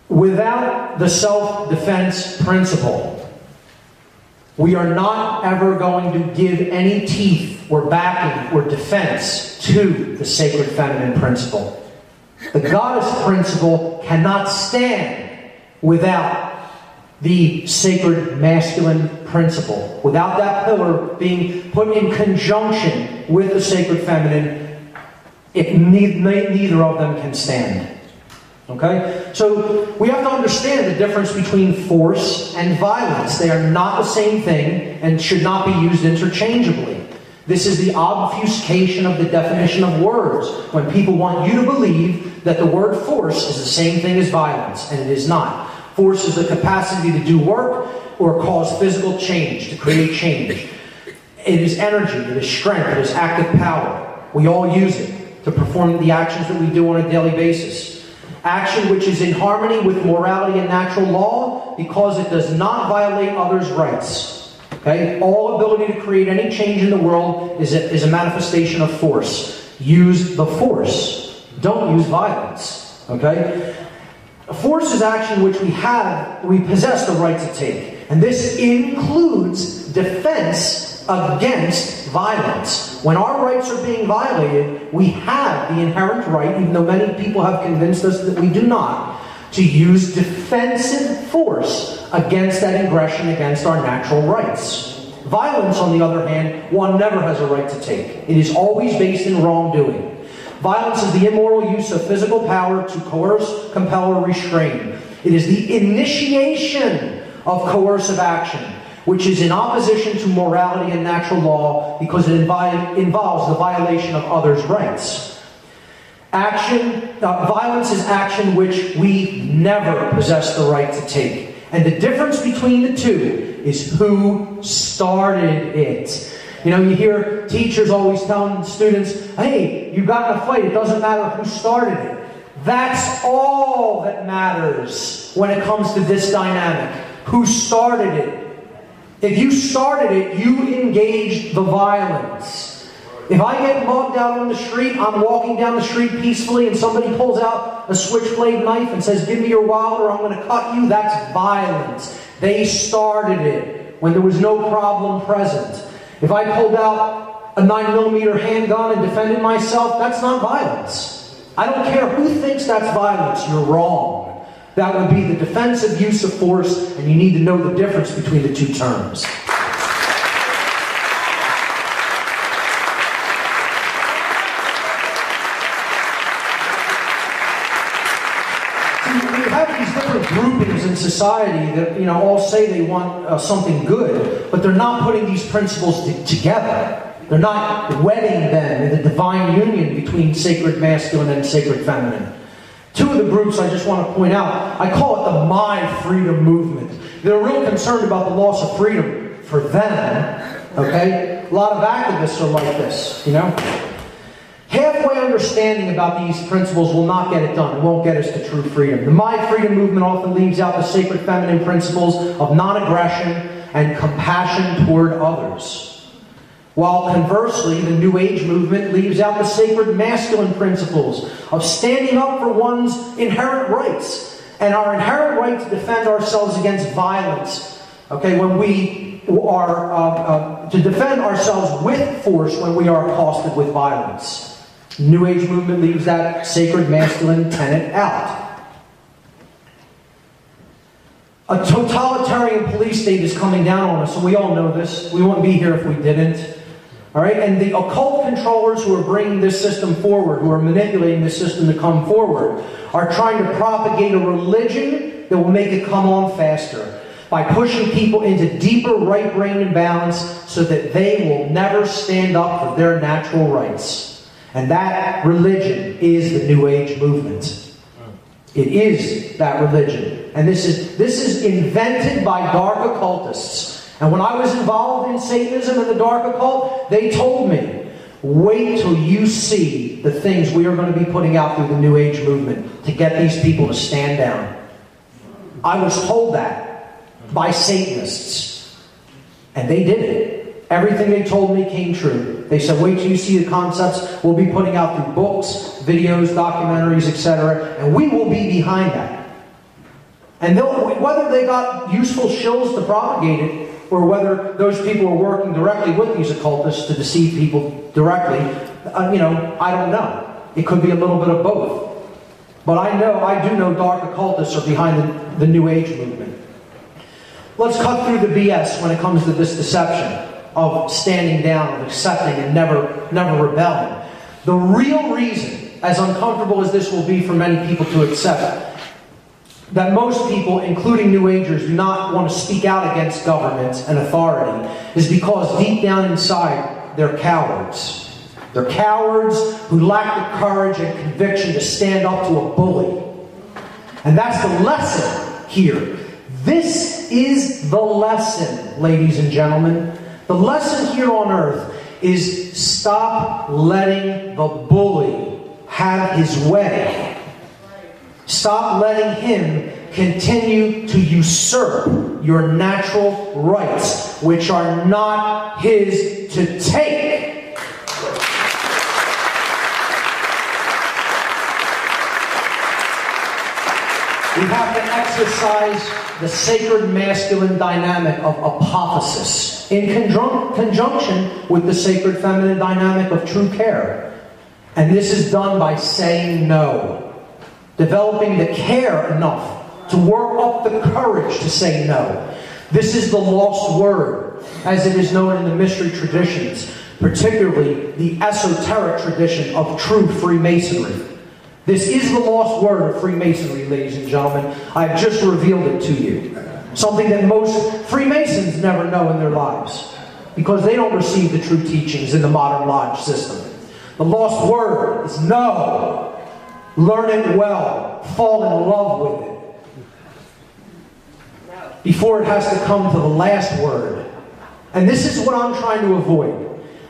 Without the self-defense principle, we are not ever going to give any teeth or backing or defense to the sacred feminine principle. The goddess principle cannot stand without the sacred masculine principle. Without that pillar being put in conjunction with the sacred feminine, neither of them can stand. Okay? So we have to understand the difference between force and violence. They are not the same thing and should not be used interchangeably. This is the obfuscation of the definition of words, when people want you to believe that the word force is the same thing as violence, and it is not. Force is the capacity to do work or cause physical change, to create change. It is energy, it is strength, it is active power. We all use it to perform the actions that we do on a daily basis. Action which is in harmony with morality and natural law because it does not violate others' rights. Okay? All ability to create any change in the world is a manifestation of force. Use the force. Don't use violence. Okay? Force is action which we possess the right to take. And this includes defense against violence. When our rights are being violated, we have the inherent right, even though many people have convinced us that we do not, to use defensive force against that aggression against our natural rights. Violence, on the other hand, one never has a right to take. It is always based in wrongdoing. Violence is the immoral use of physical power to coerce, compel, or restrain. It is the initiation of coercive action, which is in opposition to morality and natural law because it involves the violation of others' rights. Violence is action which we never possess the right to take. And the difference between the two is who started it. You know, you hear teachers always telling students, hey, you got in a fight, it doesn't matter who started it. That's all that matters when it comes to this dynamic. Who started it? If you started it, you engaged the violence. If I get mugged out on the street, I'm walking down the street peacefully and somebody pulls out a switchblade knife and says, give me your wallet or I'm going to cut you, that's violence. They started it when there was no problem present. If I pulled out a 9mm handgun and defended myself, that's not violence. I don't care who thinks that's violence, you're wrong. That would be the defensive use of force, and you need to know the difference between the two terms. Groupings in society that all say they want something good, but they're not putting these principles together. They're not wedding them in the divine union between sacred masculine and sacred feminine. Two of the groups I just want to point out, I call it the My Freedom movement. They're real concerned about the loss of freedom for them. Okay, a lot of activists are like this. Halfway understanding about these principles will not get it done. It won't get us to true freedom. The My Freedom movement often leaves out the sacred feminine principles of non-aggression and compassion toward others. While conversely, the New Age movement leaves out the sacred masculine principles of standing up for one's inherent rights and our inherent right to defend ourselves against violence. Okay, when we are to defend ourselves with force when we are accosted with violence. New Age movement leaves that sacred masculine tenet out. A totalitarian police state is coming down on us, and we all know this. We wouldn't be here if we didn't. All right? And the occult controllers who are bringing this system forward, who are manipulating this system to come forward, are trying to propagate a religion that will make it come on faster by pushing people into deeper right brain imbalance so that they will never stand up for their natural rights. And that religion is the New Age movement. It is that religion. And this is invented by dark occultists. And when I was involved in Satanism and the dark occult, they told me, wait till you see the things we are going to be putting out through the New Age movement to get these people to stand down. I was told that by Satanists. And they did it. Everything they told me came true. They said, wait till you see the concepts we'll be putting out through books, videos, documentaries, etc. And we will be behind that. And whether they got useful shills to propagate it, or whether those people are working directly with these occultists to deceive people directly, I don't know. It could be a little bit of both. But I do know dark occultists are behind the New Age movement. Let's cut through the BS when it comes to this deception of standing down, of accepting, and never rebelling. The real reason, as uncomfortable as this will be for many people to accept, that most people, including New Agers, do not want to speak out against government and authority is because deep down inside, they're cowards. They're cowards who lack the courage and conviction to stand up to a bully. And that's the lesson here. This is the lesson, ladies and gentlemen. The lesson here on earth is stop letting the bully have his way. Stop letting him continue to usurp your natural rights, which are not his to take. We have to exercise the sacred masculine dynamic of apophysis in conjunction with the sacred feminine dynamic of true care. And this is done by saying no. Developing the care enough to work up the courage to say no. This is the lost word, as it is known in the mystery traditions, particularly the esoteric tradition of true Freemasonry. This is the lost word of Freemasonry, ladies and gentlemen. I've just revealed it to you. Something that most Freemasons never know in their lives, because they don't receive the true teachings in the modern lodge system. The lost word is no. Learn it well. Fall in love with it before it has to come to the last word. And this is what I'm trying to avoid.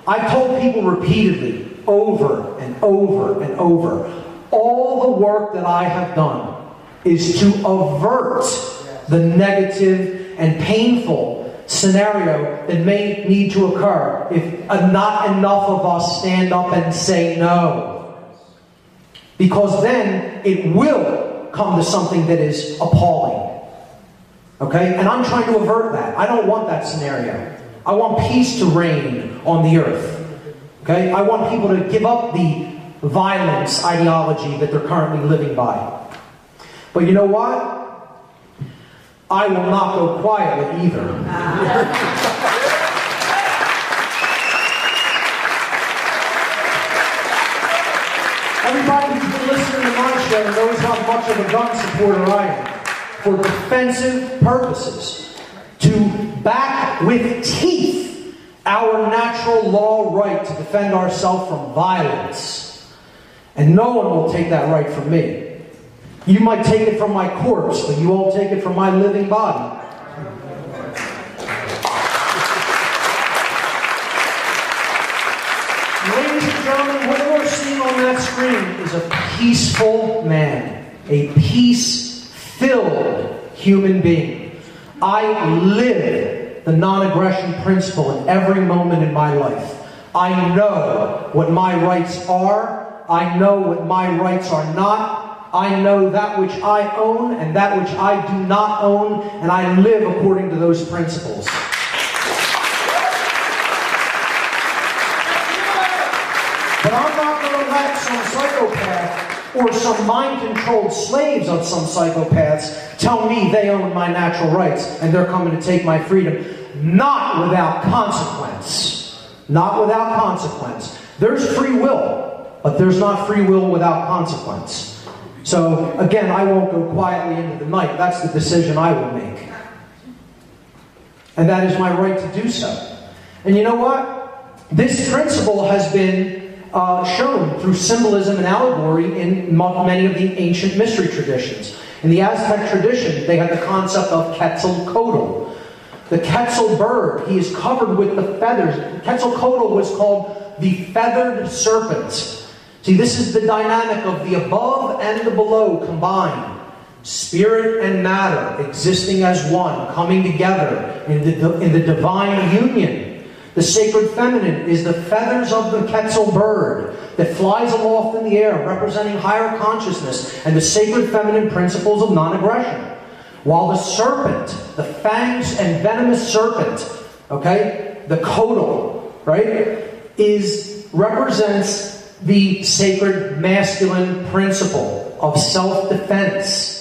I've told people repeatedly, over and over and over, all the work that I have done is to avert the negative and painful scenario that may need to occur if not enough of us stand up and say no. Because then it will come to something that is appalling. Okay? And I'm trying to avert that. I don't want that scenario. I want peace to reign on the earth. Okay? I want people to give up the violence ideology that they're currently living by. But you know what? I will not go quietly either. Everybody who's been listening to my show knows how much of a gun supporter I am. For defensive purposes. To back with teeth our natural law right to defend ourselves from violence. And no one will take that right from me. You might take it from my corpse, but you won't take it from my living body. Ladies and gentlemen, what you're seeing on that screen is a peaceful man. A peace-filled human being. I live the non-aggression principle in every moment in my life. I know what my rights are. I know what my rights are not. I know that which I own and that which I do not own, and I live according to those principles. But I'm not going to let some psychopath or some mind-controlled slaves of some psychopaths tell me they own my natural rights and they're coming to take my freedom. Not without consequence. Not without consequence. There's free will. But there's not free will without consequence. So, again, I won't go quietly into the night. That's the decision I will make. And that is my right to do so. And you know what? This principle has been shown through symbolism and allegory in many of the ancient mystery traditions. In the Aztec tradition, they had the concept of Quetzalcoatl. The Quetzal bird, he is covered with the feathers. Quetzalcoatl was called the feathered serpent. See, this is the dynamic of the above and the below combined. Spirit and matter existing as one, coming together in the divine union. The sacred feminine is the feathers of the Quetzal bird that flies aloft in the air, representing higher consciousness and the sacred feminine principles of non-aggression. While the serpent, the fangs and venomous serpent, okay, the caudal, right, represents the sacred masculine principle of self-defense.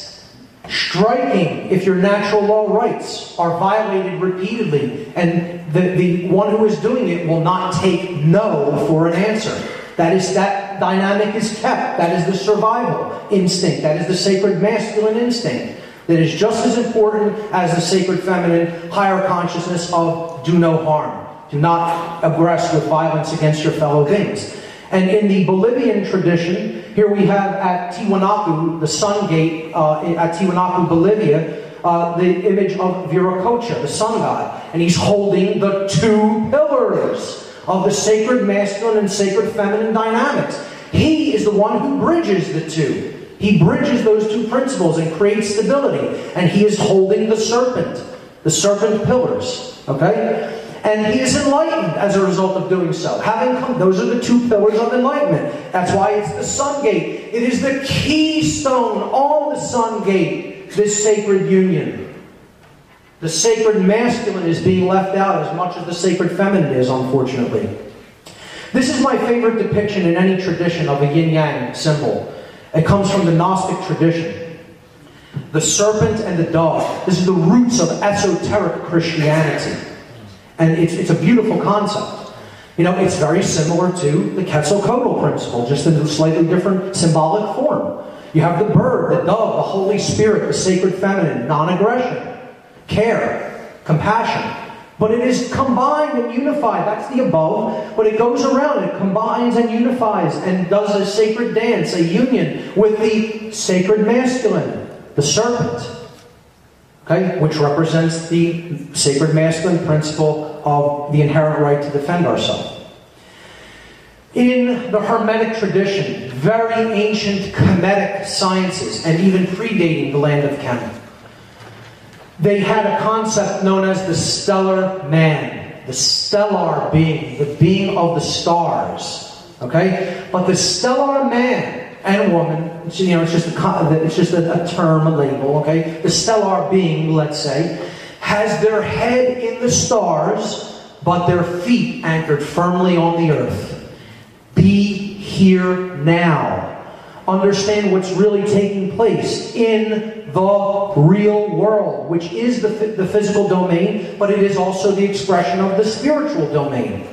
Striking if your natural law rights are violated repeatedly, and the one who is doing it will not take no for an answer. That dynamic is kept. That is the survival instinct. That is the sacred masculine instinct. That is just as important as the sacred feminine higher consciousness of do no harm. Do not aggress with violence against your fellow beings. And in the Bolivian tradition, here we have at Tiwanaku, the sun gate at Tiwanaku, Bolivia, the image of Viracocha, the sun god. And he's holding the two pillars of the sacred masculine and sacred feminine dynamics. He is the one who bridges the two. He bridges those two principles and creates stability. And he is holding the serpent pillars. Okay? And he is enlightened as a result of doing so. Those are the two pillars of enlightenment. That's why it's the sun gate. It is the keystone on the sun gate, this sacred union. The sacred masculine is being left out as much as the sacred feminine is, unfortunately. This is my favorite depiction in any tradition of a yin-yang symbol. It comes from the Gnostic tradition. The serpent and the dove. This is the roots of esoteric Christianity. And it's a beautiful concept. You know, it's very similar to the Quetzalcoatl principle, just in a slightly different symbolic form. You have the bird, the dove, the Holy Spirit, the sacred feminine, non-aggression, care, compassion. But it is combined and unified. That's the above. But it goes around. It combines and unifies and does a sacred dance, a union with the sacred masculine, the serpent. Okay? Which represents the sacred masculine principle of the inherent right to defend ourselves. In the Hermetic tradition, very ancient Kemetic sciences, and even predating the land of Kemet, they had a concept known as the stellar man, the stellar being, the being of the stars. Okay? But the stellar man and woman, you know, it's just a term, a label, okay? The stellar being, let's say, has their head in the stars, but their feet anchored firmly on the earth. Be here now. Understand what's really taking place in the real world, which is the physical domain, but it is also the expression of the spiritual domain.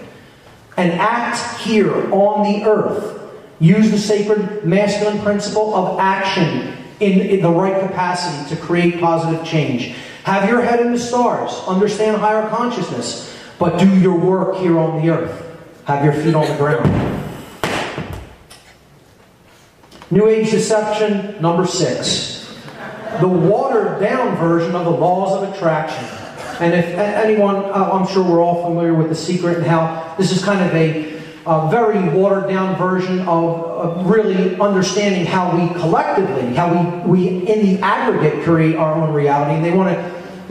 And act here on the earth. Use the sacred masculine principle of action in the right capacity to create positive change. Have your head in the stars. Understand higher consciousness. But do your work here on the earth. Have your feet on the ground. New Age deception number 6. The watered down version of the laws of attraction. And if anyone, I'm sure we're all familiar with The Secret and how this is kind of a very watered down version of really understanding how we collectively, how we in the aggregate create our own reality. And they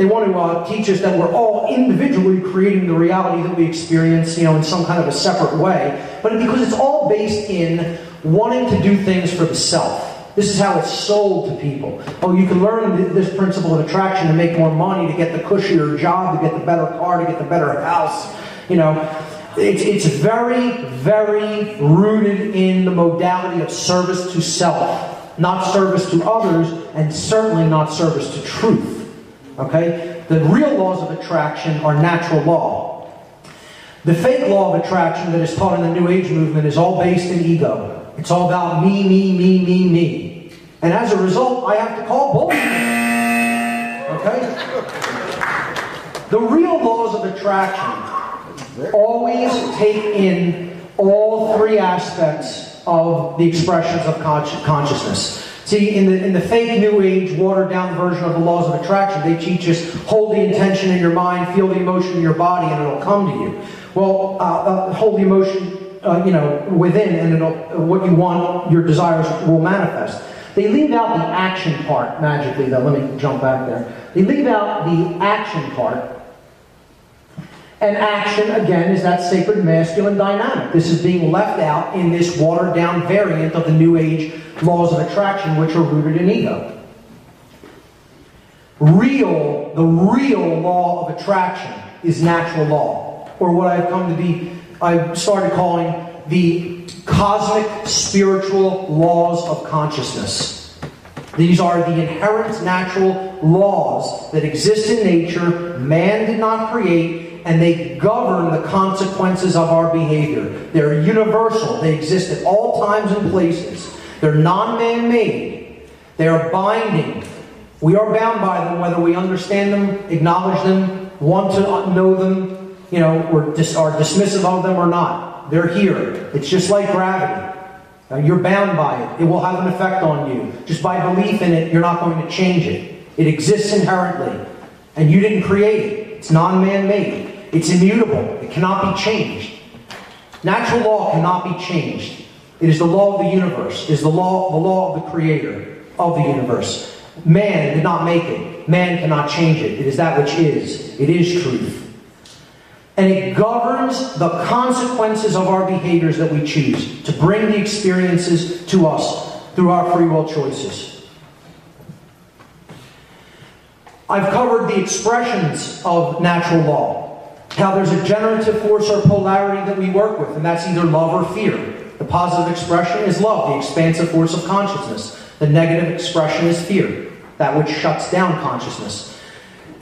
want to teach us that we're all individually creating the reality that we experience, you know, in some kind of a separate way. But because it's all based in wanting to do things for the self. This is how it's sold to people. Oh, you can learn this principle of attraction to make more money, to get the cushier job, to get the better car, to get the better house. You know, it's very, very rooted in the modality of service to self, not service to others, and certainly not service to truth. Okay? The real laws of attraction are natural law. The fake law of attraction that is taught in the New Age movement is all based in ego. It's all about me, me, me, me, me. And as a result, I have to call bullshit. Okay? The real laws of attraction always take in all three aspects of the expressions of consciousness. See, in the fake New Age, watered-down version of the laws of attraction, they teach us, hold the intention in your mind, feel the emotion in your body, and it'll come to you. Well, hold the emotion within, and what you want, your desires will manifest. They leave out the action part, magically, though. Let me jump back there. They leave out the action part. And action, again, is that sacred masculine dynamic. This is being left out in this watered-down variant of the New Age laws of attraction, which are rooted in ego. the real law of attraction is natural law, or what I've started calling the cosmic spiritual laws of consciousness. These are the inherent natural laws that exist in nature, man did not create, and they govern the consequences of our behavior. They're universal. They exist at all times and places. They're non-man-made. They are binding. We are bound by them, whether we understand them, acknowledge them, want to know them, or are dismissive of them or not. They're here. It's just like gravity. You're bound by it. It will have an effect on you. Just by belief in it, you're not going to change it. It exists inherently. And you didn't create it. It's non-man-made. It's immutable. It cannot be changed. Natural law cannot be changed. It is the law of the universe. It is the law of the creator of the universe. Man did not make it. Man cannot change it. It is that which is. It is truth. And it governs the consequences of our behaviors that we choose to bring the experiences to us through our free will choices. I've covered the expressions of natural law, how there's a generative force or polarity that we work with, and that's either love or fear. The positive expression is love, the expansive force of consciousness. The negative expression is fear, that which shuts down consciousness.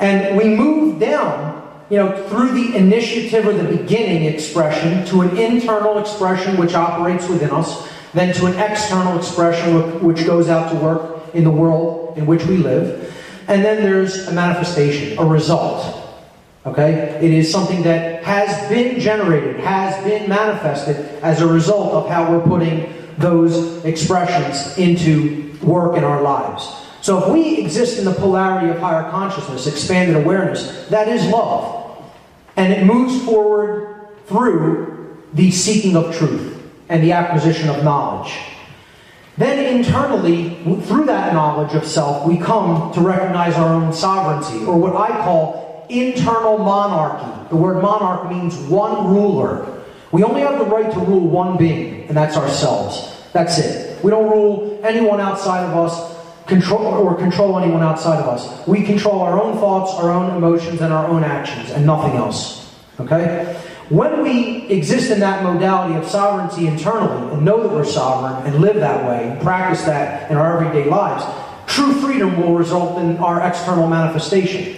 And we move down, through the initiative or the beginning expression to an internal expression which operates within us, then to an external expression which goes out to work in the world in which we live. And then there's a manifestation, a result. Okay? It is something that has been generated, has been manifested as a result of how we're putting those expressions into work in our lives. So if we exist in the polarity of higher consciousness, expanded awareness, that is love. And it moves forward through the seeking of truth and the acquisition of knowledge. Then internally, through that knowledge of self, we come to recognize our own sovereignty, or what I call internal monarchy. The word monarch means one ruler. We only have the right to rule one being, and that's ourselves. That's it. We don't rule anyone outside of us, control anyone outside of us. We control our own thoughts, our own emotions, and our own actions, and nothing else. Okay? When we exist in that modality of sovereignty internally, and know that we're sovereign, and live that way, and practice that in our everyday lives, true freedom will result in our external manifestation.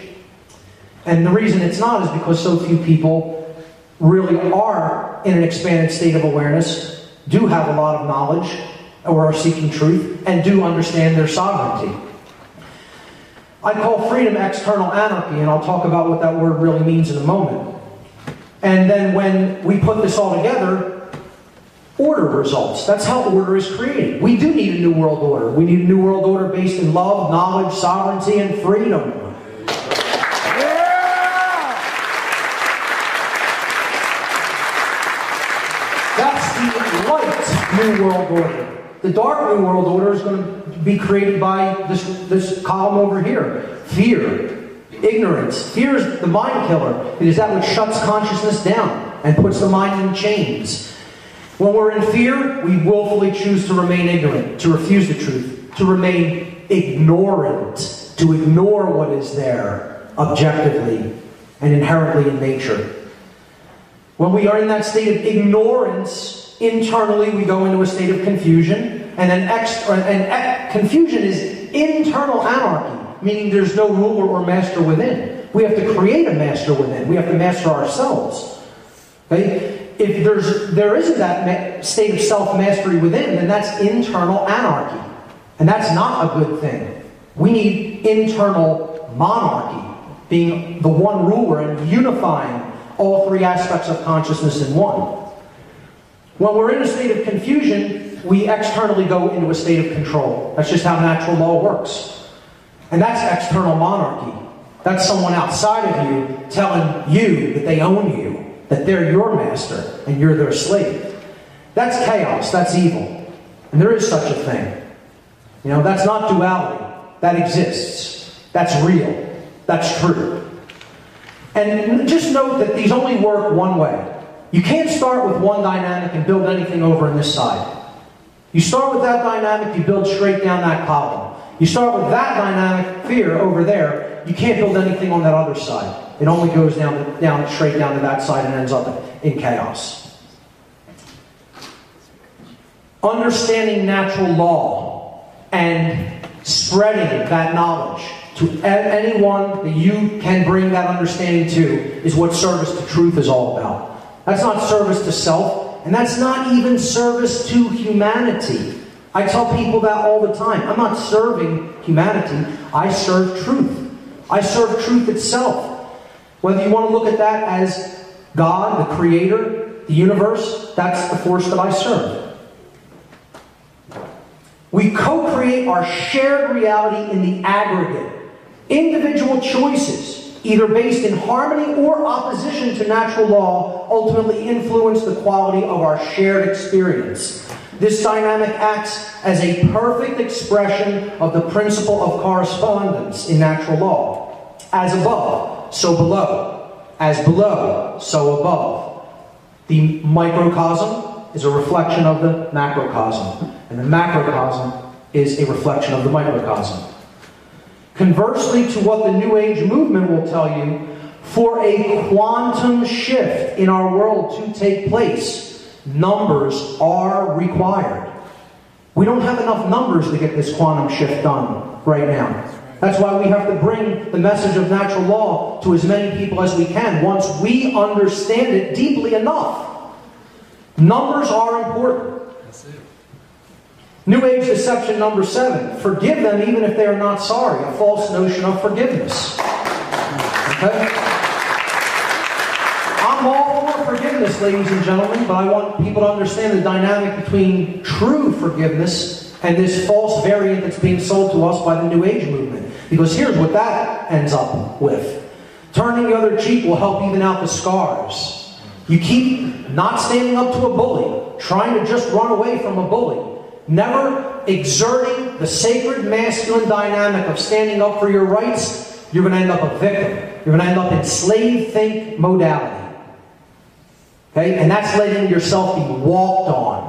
And the reason it's not is because so few people really are in an expanded state of awareness, do have a lot of knowledge, or are seeking truth, and do understand their sovereignty. I call freedom external anarchy, and I'll talk about what that word really means in a moment. And then when we put this all together, order results. That's how order is created. We do need a new world order. We need a new world order based in love, knowledge, sovereignty, and freedom. That's the light new world order. The dark new world order is going to be created by this column over here. Fear, ignorance. Fear is the mind killer. It is that which shuts consciousness down and puts the mind in chains. When we're in fear, we willfully choose to remain ignorant, to refuse the truth, to remain ignorant, to ignore what is there objectively and inherently in nature. When we are in that state of ignorance, internally we go into a state of confusion, and then confusion is internal anarchy, meaning there's no ruler or master within. We have to create a master within. We have to master ourselves. Okay? If there isn't that state of self-mastery within, then that's internal anarchy. And that's not a good thing. We need internal monarchy, being the one ruler and unifying all three aspects of consciousness in one. When we're in a state of confusion, we externally go into a state of control. That's just how natural law works. And that's external monarchy. That's someone outside of you telling you that they own you, that they're your master and you're their slave. That's chaos. That's evil. And there is such a thing. That's not duality. That exists. That's real. That's true. And just note that these only work one way. You can't start with one dynamic and build anything over on this side. You start with that dynamic, you build straight down that column. You start with that dynamic, fear, over there, you can't build anything on that other side. It only goes straight down to that side and ends up in chaos. Understanding natural law and spreading that knowledge to anyone that you can bring that understanding to is what service to truth is all about. That's not service to self, and that's not even service to humanity. I tell people that all the time. I'm not serving humanity. I serve truth. I serve truth itself. Whether you want to look at that as God, the Creator, the universe, that's the force that I serve. We co-create our shared reality in the aggregate. Individual choices, either based in harmony or opposition to natural law, ultimately influence the quality of our shared experience. This dynamic acts as a perfect expression of the principle of correspondence in natural law. As above, so below. As below, so above. The microcosm is a reflection of the macrocosm, and the macrocosm is a reflection of the microcosm. Conversely to what the New Age movement will tell you, for a quantum shift in our world to take place, numbers are required. We don't have enough numbers to get this quantum shift done right now. That's why we have to bring the message of natural law to as many people as we can once we understand it deeply enough. Numbers are important. New Age deception number 7. Forgive them even if they are not sorry. A false notion of forgiveness. Okay? I'm all for forgiveness, ladies and gentlemen, but I want people to understand the dynamic between true forgiveness and this false variant that's being sold to us by the New Age movement. Because here's what that ends up with. Turning the other cheek will help even out the scars. You keep not standing up to a bully, trying to just run away from a bully. Never exerting the sacred masculine dynamic of standing up for your rights, you're going to end up a victim. You're going to end up in slave think modality. Okay? And that's letting yourself be walked on.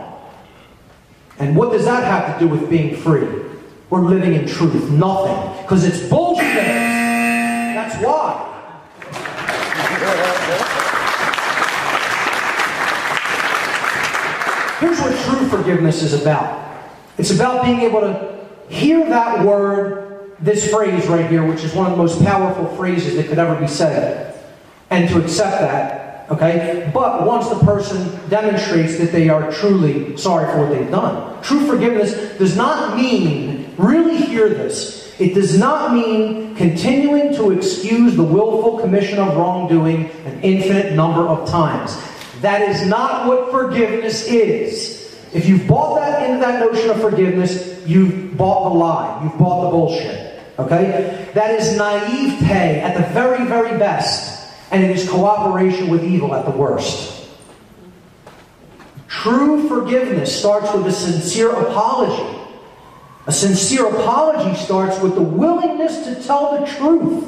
And what does that have to do with being free? Or living in truth? Nothing. Because it's bullshit. That's why. Here's what true forgiveness is about. It's about being able to hear that word, this phrase right here, which is one of the most powerful phrases that could ever be said, and to accept that, okay? But once the person demonstrates that they are truly sorry for what they've done. True forgiveness does not mean, really hear this, it does not mean continuing to excuse the willful commission of wrongdoing an infinite number of times. That is not what forgiveness is. If you've bought that into that notion of forgiveness, you've bought the lie. You've bought the bullshit. Okay? That is naivete at the very, very best. And it is cooperation with evil at the worst. True forgiveness starts with a sincere apology. A sincere apology starts with the willingness to tell the truth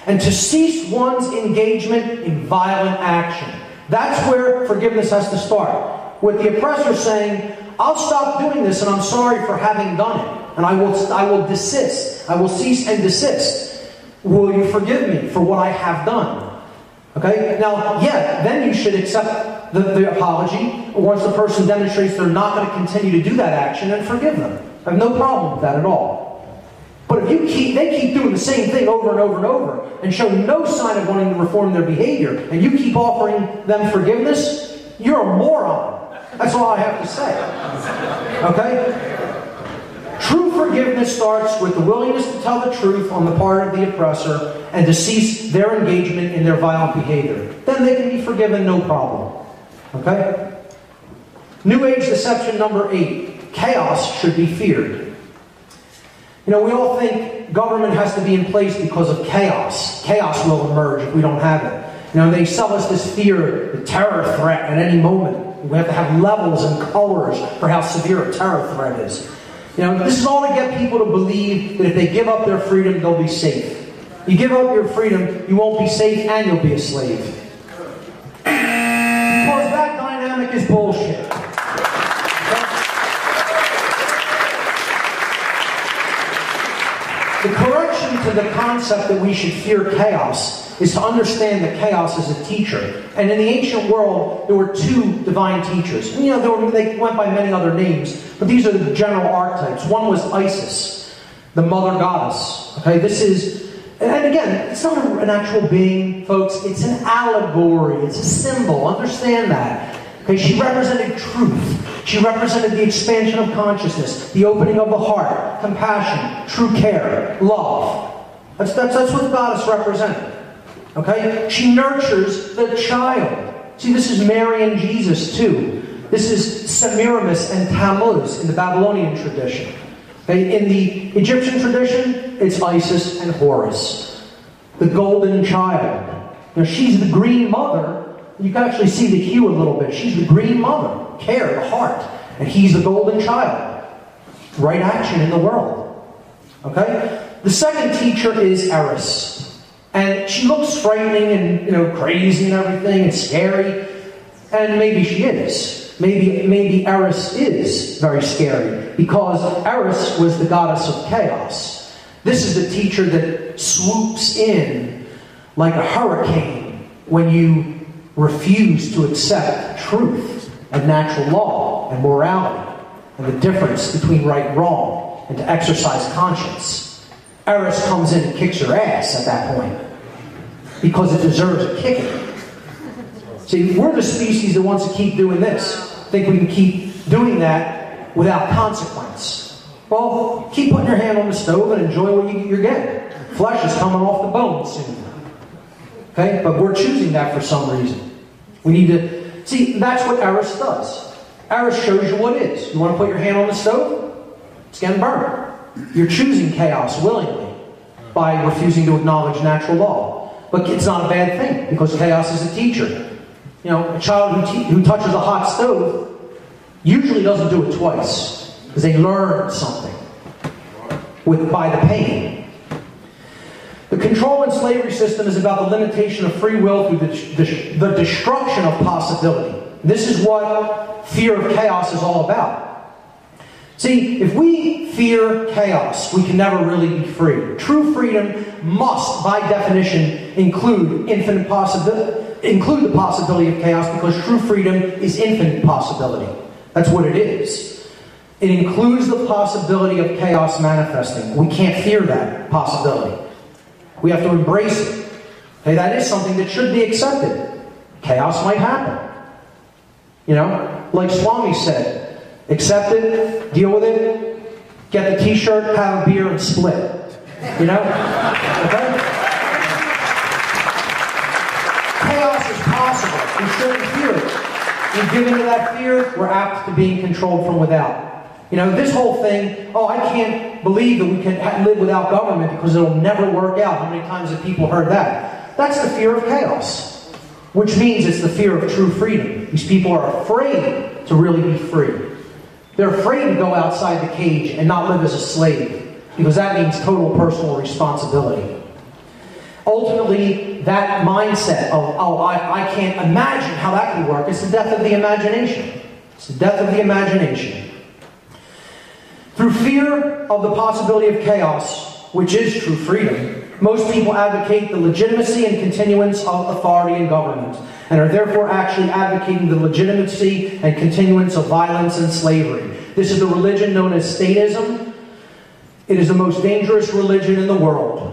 and to cease one's engagement in violent action. That's where forgiveness has to start. With the oppressor saying, I'll stop doing this and I'm sorry for having done it. And I will desist. I will cease and desist. Will you forgive me for what I have done? Okay? Now, yeah, then you should accept the apology once the person demonstrates they're not going to continue to do that action and forgive them. I have no problem with that at all. But if they keep doing the same thing over and over and over and show no sign of wanting to reform their behavior, and you keep offering them forgiveness, you're a moron. That's all I have to say. Okay? True forgiveness starts with the willingness to tell the truth on the part of the oppressor and to cease their engagement in their violent behavior. Then they can be forgiven, no problem. Okay? New Age deception number 8. Chaos should be feared. You know, we all think government has to be in place because of chaos. Chaos will emerge if we don't have it. You know, they sell us this fear, the terror threat at any moment. We have to have levels and colors for how severe a terror threat is. You know, this is all to get people to believe that if they give up their freedom, they'll be safe. You give up your freedom, you won't be safe and you'll be a slave. Because that dynamic is bullshit. The correction to the concept that we should fear chaos is to understand that chaos is a teacher. And in the ancient world, there were two divine teachers. And, they went by many other names, but these are the general archetypes. One was Isis, the mother goddess. Okay, and again, it's not an actual being, folks. It's an allegory. It's a symbol. Understand that. Okay, she represented truth. She represented the expansion of consciousness, the opening of the heart, compassion, true care, love. That's what the goddess represented. Okay? She nurtures the child. See, this is Mary and Jesus too. This is Semiramis and Tammuz in the Babylonian tradition. Okay? In the Egyptian tradition, it's Isis and Horus. The golden child. She's the green mother. You can actually see the hue a little bit. She's the green mother. Care, the heart. And he's the golden child. Right action in the world. Okay? The second teacher is Eris. And she looks frightening and crazy and everything and scary. And maybe she is. Maybe Eris is very scary. Because Eris was the goddess of chaos. This is the teacher that swoops in like a hurricane when you refuse to accept truth and natural law and morality and the difference between right and wrong and to exercise conscience. Eris comes in and kicks your ass at that point because it deserves a kicking. See, we're the species that wants to keep doing this. Think we can keep doing that without consequence. Well, keep putting your hand on the stove and enjoy what you're getting. Flesh is coming off the bone soon. Okay? But we're choosing that for some reason. We need to... See, that's what Eris does. Eris shows you what is. You want to put your hand on the stove? It's getting burned. You're choosing chaos willingly by refusing to acknowledge natural law. But it's not a bad thing, because chaos is a teacher. A child who touches a hot stove usually doesn't do it twice, because they learn something by the pain. The control and slavery system is about the limitation of free will through the destruction of possibility. This is what fear of chaos is all about. See, if we fear chaos, we can never really be free. True freedom must, by definition, include the possibility of chaos, because true freedom is infinite possibility. That's what it is. It includes the possibility of chaos manifesting. We can't fear that possibility. We have to embrace it. Okay, that is something that should be accepted. Chaos might happen. Like Swami said, accept it, deal with it, get the t-shirt, have a beer, and split. Okay? Chaos is possible. We shouldn't fear it. We give into that fear, we're apt to being controlled from without. This whole thing, I can't believe that we can live without government because it'll never work out. How many times have people heard that? That's the fear of chaos, which means it's the fear of true freedom. These people are afraid to really be free. They're afraid to go outside the cage and not live as a slave, because that means total personal responsibility. Ultimately, that mindset of, I can't imagine how that could work, is the death of the imagination. It's the death of the imagination. Through fear of the possibility of chaos, which is true freedom, most people advocate the legitimacy and continuance of authority and government, and are therefore actually advocating the legitimacy and continuance of violence and slavery. This is the religion known as statism. It is the most dangerous religion in the world.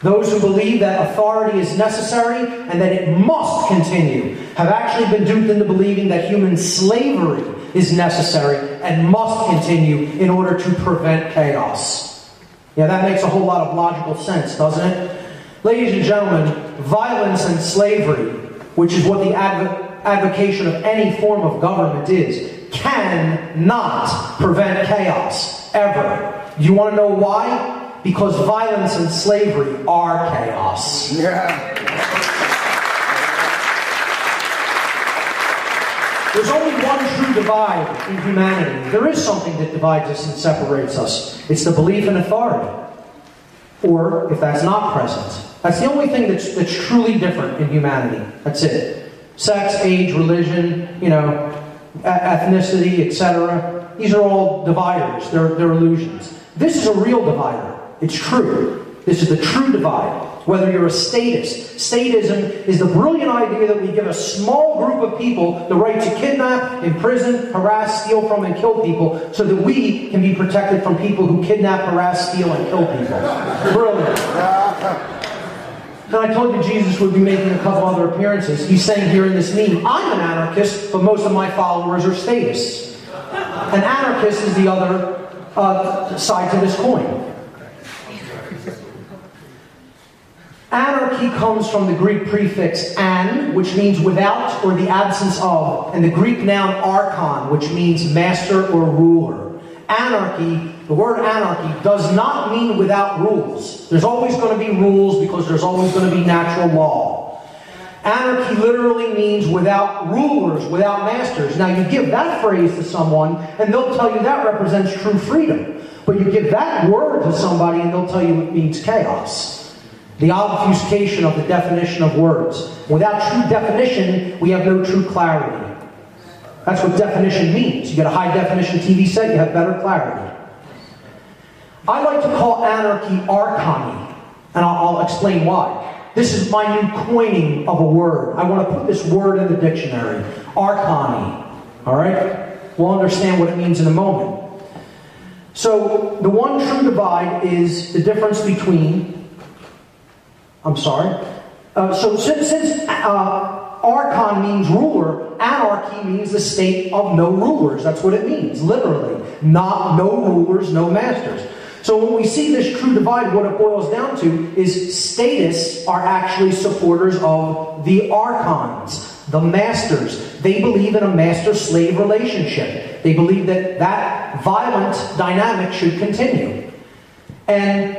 Those who believe that authority is necessary and that it must continue have actually been duped into believing that human slavery is necessary and must continue in order to prevent chaos. Yeah, that makes a whole lot of logical sense, doesn't it? Ladies and gentlemen, violence and slavery, which is what the advocation of any form of government is, cannot prevent chaos, ever. You want to know why? Because violence and slavery are chaos. Yeah. There's only one true divide in humanity. There is something that divides us and separates us. It's the belief in authority. Or, if that's not present, that's the only thing that's truly different in humanity. That's it. Sex, age, religion, ethnicity, etc. These are all dividers. They're illusions. This is a real divider. It's true. This is the true divide. Whether you're a statist. Statism is the brilliant idea that we give a small group of people the right to kidnap, imprison, harass, steal from, and kill people so that we can be protected from people who kidnap, harass, steal, and kill people. Brilliant. And I told you Jesus would be making a couple other appearances. He's saying here in this meme, I'm an anarchist, but most of my followers are statists. An anarchist is the other side to this coin. Anarchy comes from the Greek prefix an, which means without or the absence of, and the Greek noun archon, which means master or ruler. Anarchy, the word anarchy, does not mean without rules. There's always going to be rules because there's always going to be natural law. Anarchy literally means without rulers, without masters. Now you give that phrase to someone and they'll tell you that represents true freedom. But you give that word to somebody and they'll tell you it means chaos. The obfuscation of the definition of words. Without true definition, we have no true clarity. That's what definition means. You get a high definition TV set, you have better clarity. I like to call anarchy archony, and I'll explain why. This is my new coining of a word. I want to put this word in the dictionary. Archony. Alright? We'll understand what it means in a moment. So, the one true divide is the difference between... So since archon means ruler, anarchy means the state of no rulers. That's what it means, literally. Not no rulers, no masters. So when we see this true divide, what it boils down to is statists are actually supporters of the archons, the masters. They believe in a master-slave relationship. They believe that that violent dynamic should continue. And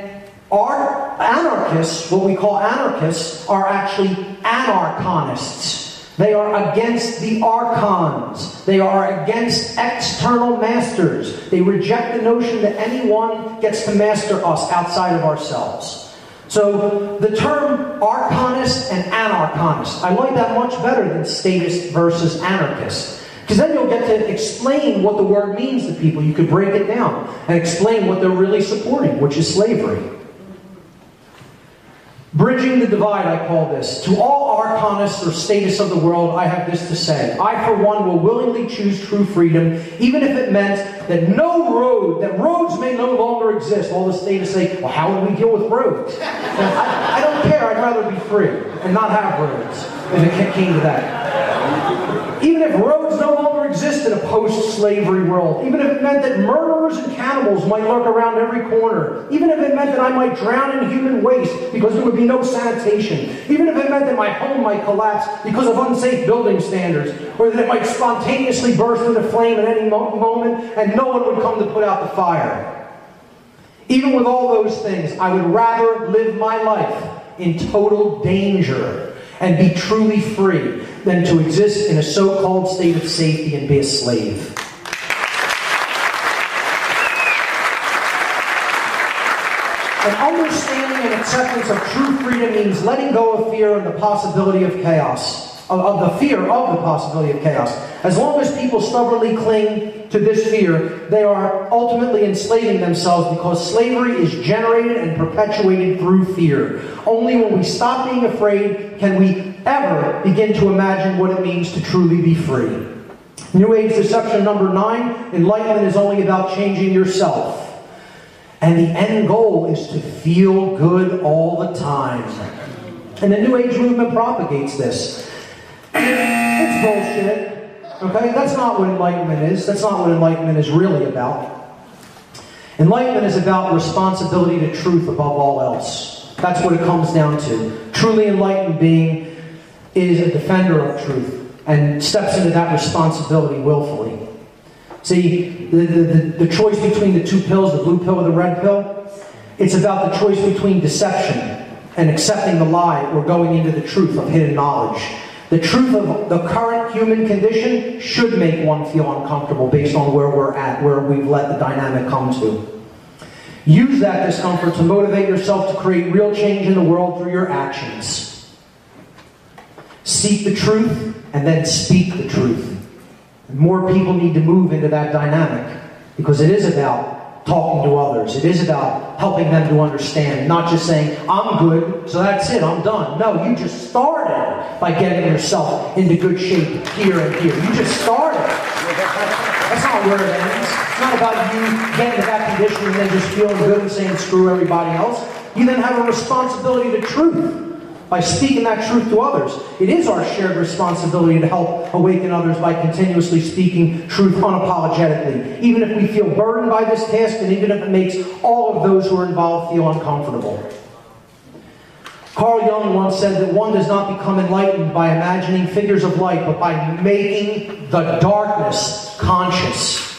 our anarchists, what we call anarchists, are actually anarchonists. They are against the archons. They are against external masters. They reject the notion that anyone gets to master us outside of ourselves. So the term archonist and anarchonist, I like that much better than statist versus anarchist. Because then you'll get to explain what the word means to people. You could break it down and explain what they're really supporting, which is slavery. Bridging the divide, I call this. To all archonists or statists of the world, I have this to say. I, for one, will willingly choose true freedom, even if it meant that that roads may no longer exist. All the statists say, well, how would we deal with roads? I don't care. I'd rather be free and not have roads, if it came to that. Even if roads no longer exist in a post-slavery world, even if it meant that murderers and cannibals might lurk around every corner, even if it meant that I might drown in human waste because there would be no sanitation, even if it meant that my home might collapse because of unsafe building standards, or that it might spontaneously burst into flame at any moment and no one would come to put out the fire. Even with all those things, I would rather live my life in total danger and be truly free than to exist in a so-called state of safety and be a slave. And understanding and acceptance of true freedom means letting go of fear and the possibility of chaos. Of the fear of the possibility of chaos. As long as people stubbornly cling to this fear, they are ultimately enslaving themselves because slavery is generated and perpetuated through fear. Only when we stop being afraid can we ever begin to imagine what it means to truly be free. New Age deception number 9, enlightenment is only about changing yourself. And the end goal is to feel good all the time. And the New Age movement propagates this. It's bullshit. Okay? That's not what enlightenment is. That's not what enlightenment is really about. Enlightenment is about responsibility to truth above all else. That's what it comes down to. Truly enlightened being is a defender of truth and steps into that responsibility willfully. See, the choice between the two pills, the blue pill or the red pill, it's about the choice between deception and accepting the lie or going into the truth of hidden knowledge. The truth of the current human condition should make one feel uncomfortable based on where we're at, where we've let the dynamic come to. Use that discomfort to motivate yourself to create real change in the world through your actions. Seek the truth and then speak the truth. And more people need to move into that dynamic because it is about talking to others. It is about helping them to understand, not just saying, I'm good, so that's it, I'm done. No, you just started by getting yourself into good shape here and here. You just started. That's not where it ends. It's not about you getting to that condition and then just feeling good and saying screw everybody else. You then have a responsibility to truth by speaking that truth to others. It is our shared responsibility to help awaken others by continuously speaking truth unapologetically, even if we feel burdened by this task and even if it makes all of those who are involved feel uncomfortable. Carl Jung once said that one does not become enlightened by imagining figures of light, but by making the darkness conscious.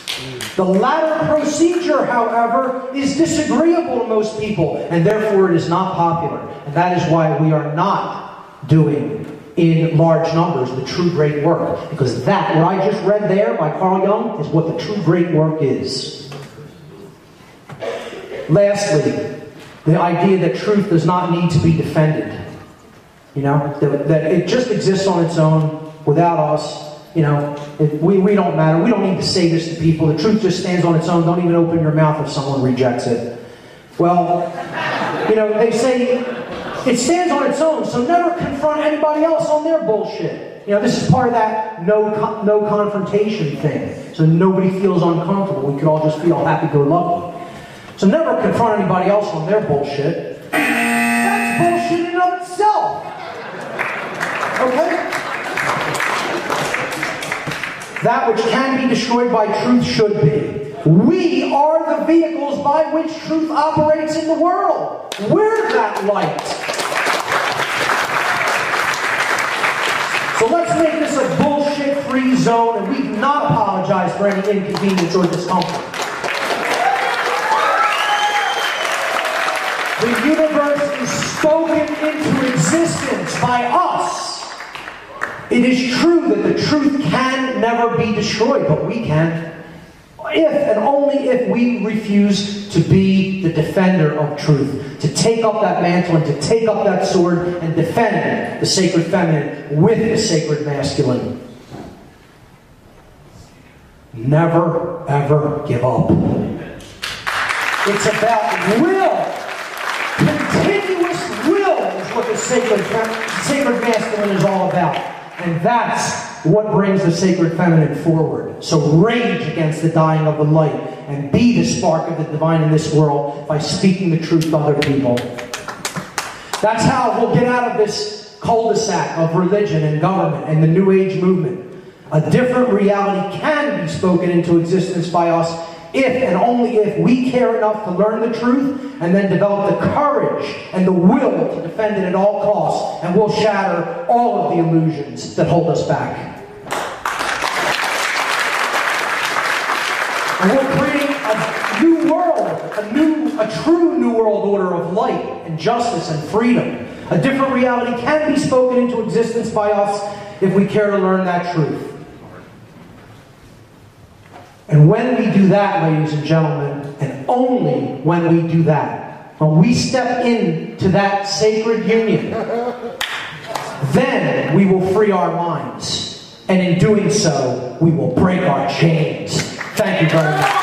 The latter procedure, however, is disagreeable to most people, and therefore it is not popular. And that is why we are not doing, in large numbers, the true great work. Because that, what I just read there by Carl Jung, is what the true great work is. Lastly, the idea that truth does not need to be defended. You know, that it just exists on its own, without us. You know, we don't matter. We don't need to say this to people. The truth just stands on its own. Don't even open your mouth if someone rejects it. Well, you know, they say it stands on its own, so never confront anybody else on their bullshit. You know, this is part of that no confrontation thing. So nobody feels uncomfortable. We could all just feel happy-go-lucky. So never confront anybody else on their bullshit. That's bullshit in and of itself. Okay? That which can be destroyed by truth should be. We are the vehicles by which truth operates in the world. We're that light. So let's make this a bullshit-free zone, and we do not apologize for any inconvenience or discomfort. The universe is spoken into existence by us. It is true that the truth can never be destroyed, but we can. If and only if we refuse to be the defender of truth, to take up that mantle and to take up that sword and defend the sacred feminine with the sacred masculine. Never, ever give up. It's about will. Continuous will is what the sacred masculine is all about. And that's what brings the sacred feminine forward. So rage against the dying of the light and be the spark of the divine in this world by speaking the truth to other people. That's how we'll get out of this cul-de-sac of religion and government and the New Age movement. A different reality can be spoken into existence by us if and only if we care enough to learn the truth and then develop the courage and the will to defend it at all costs, and we'll shatter all of the illusions that hold us back. And we'll create a new world, a true new world order of light and justice and freedom. A different reality can be spoken into existence by us if we care to learn that truth. And when we do that, ladies and gentlemen, and only when we do that, when we step into that sacred union, then we will free our minds. And in doing so, we will break our chains. Thank you very much.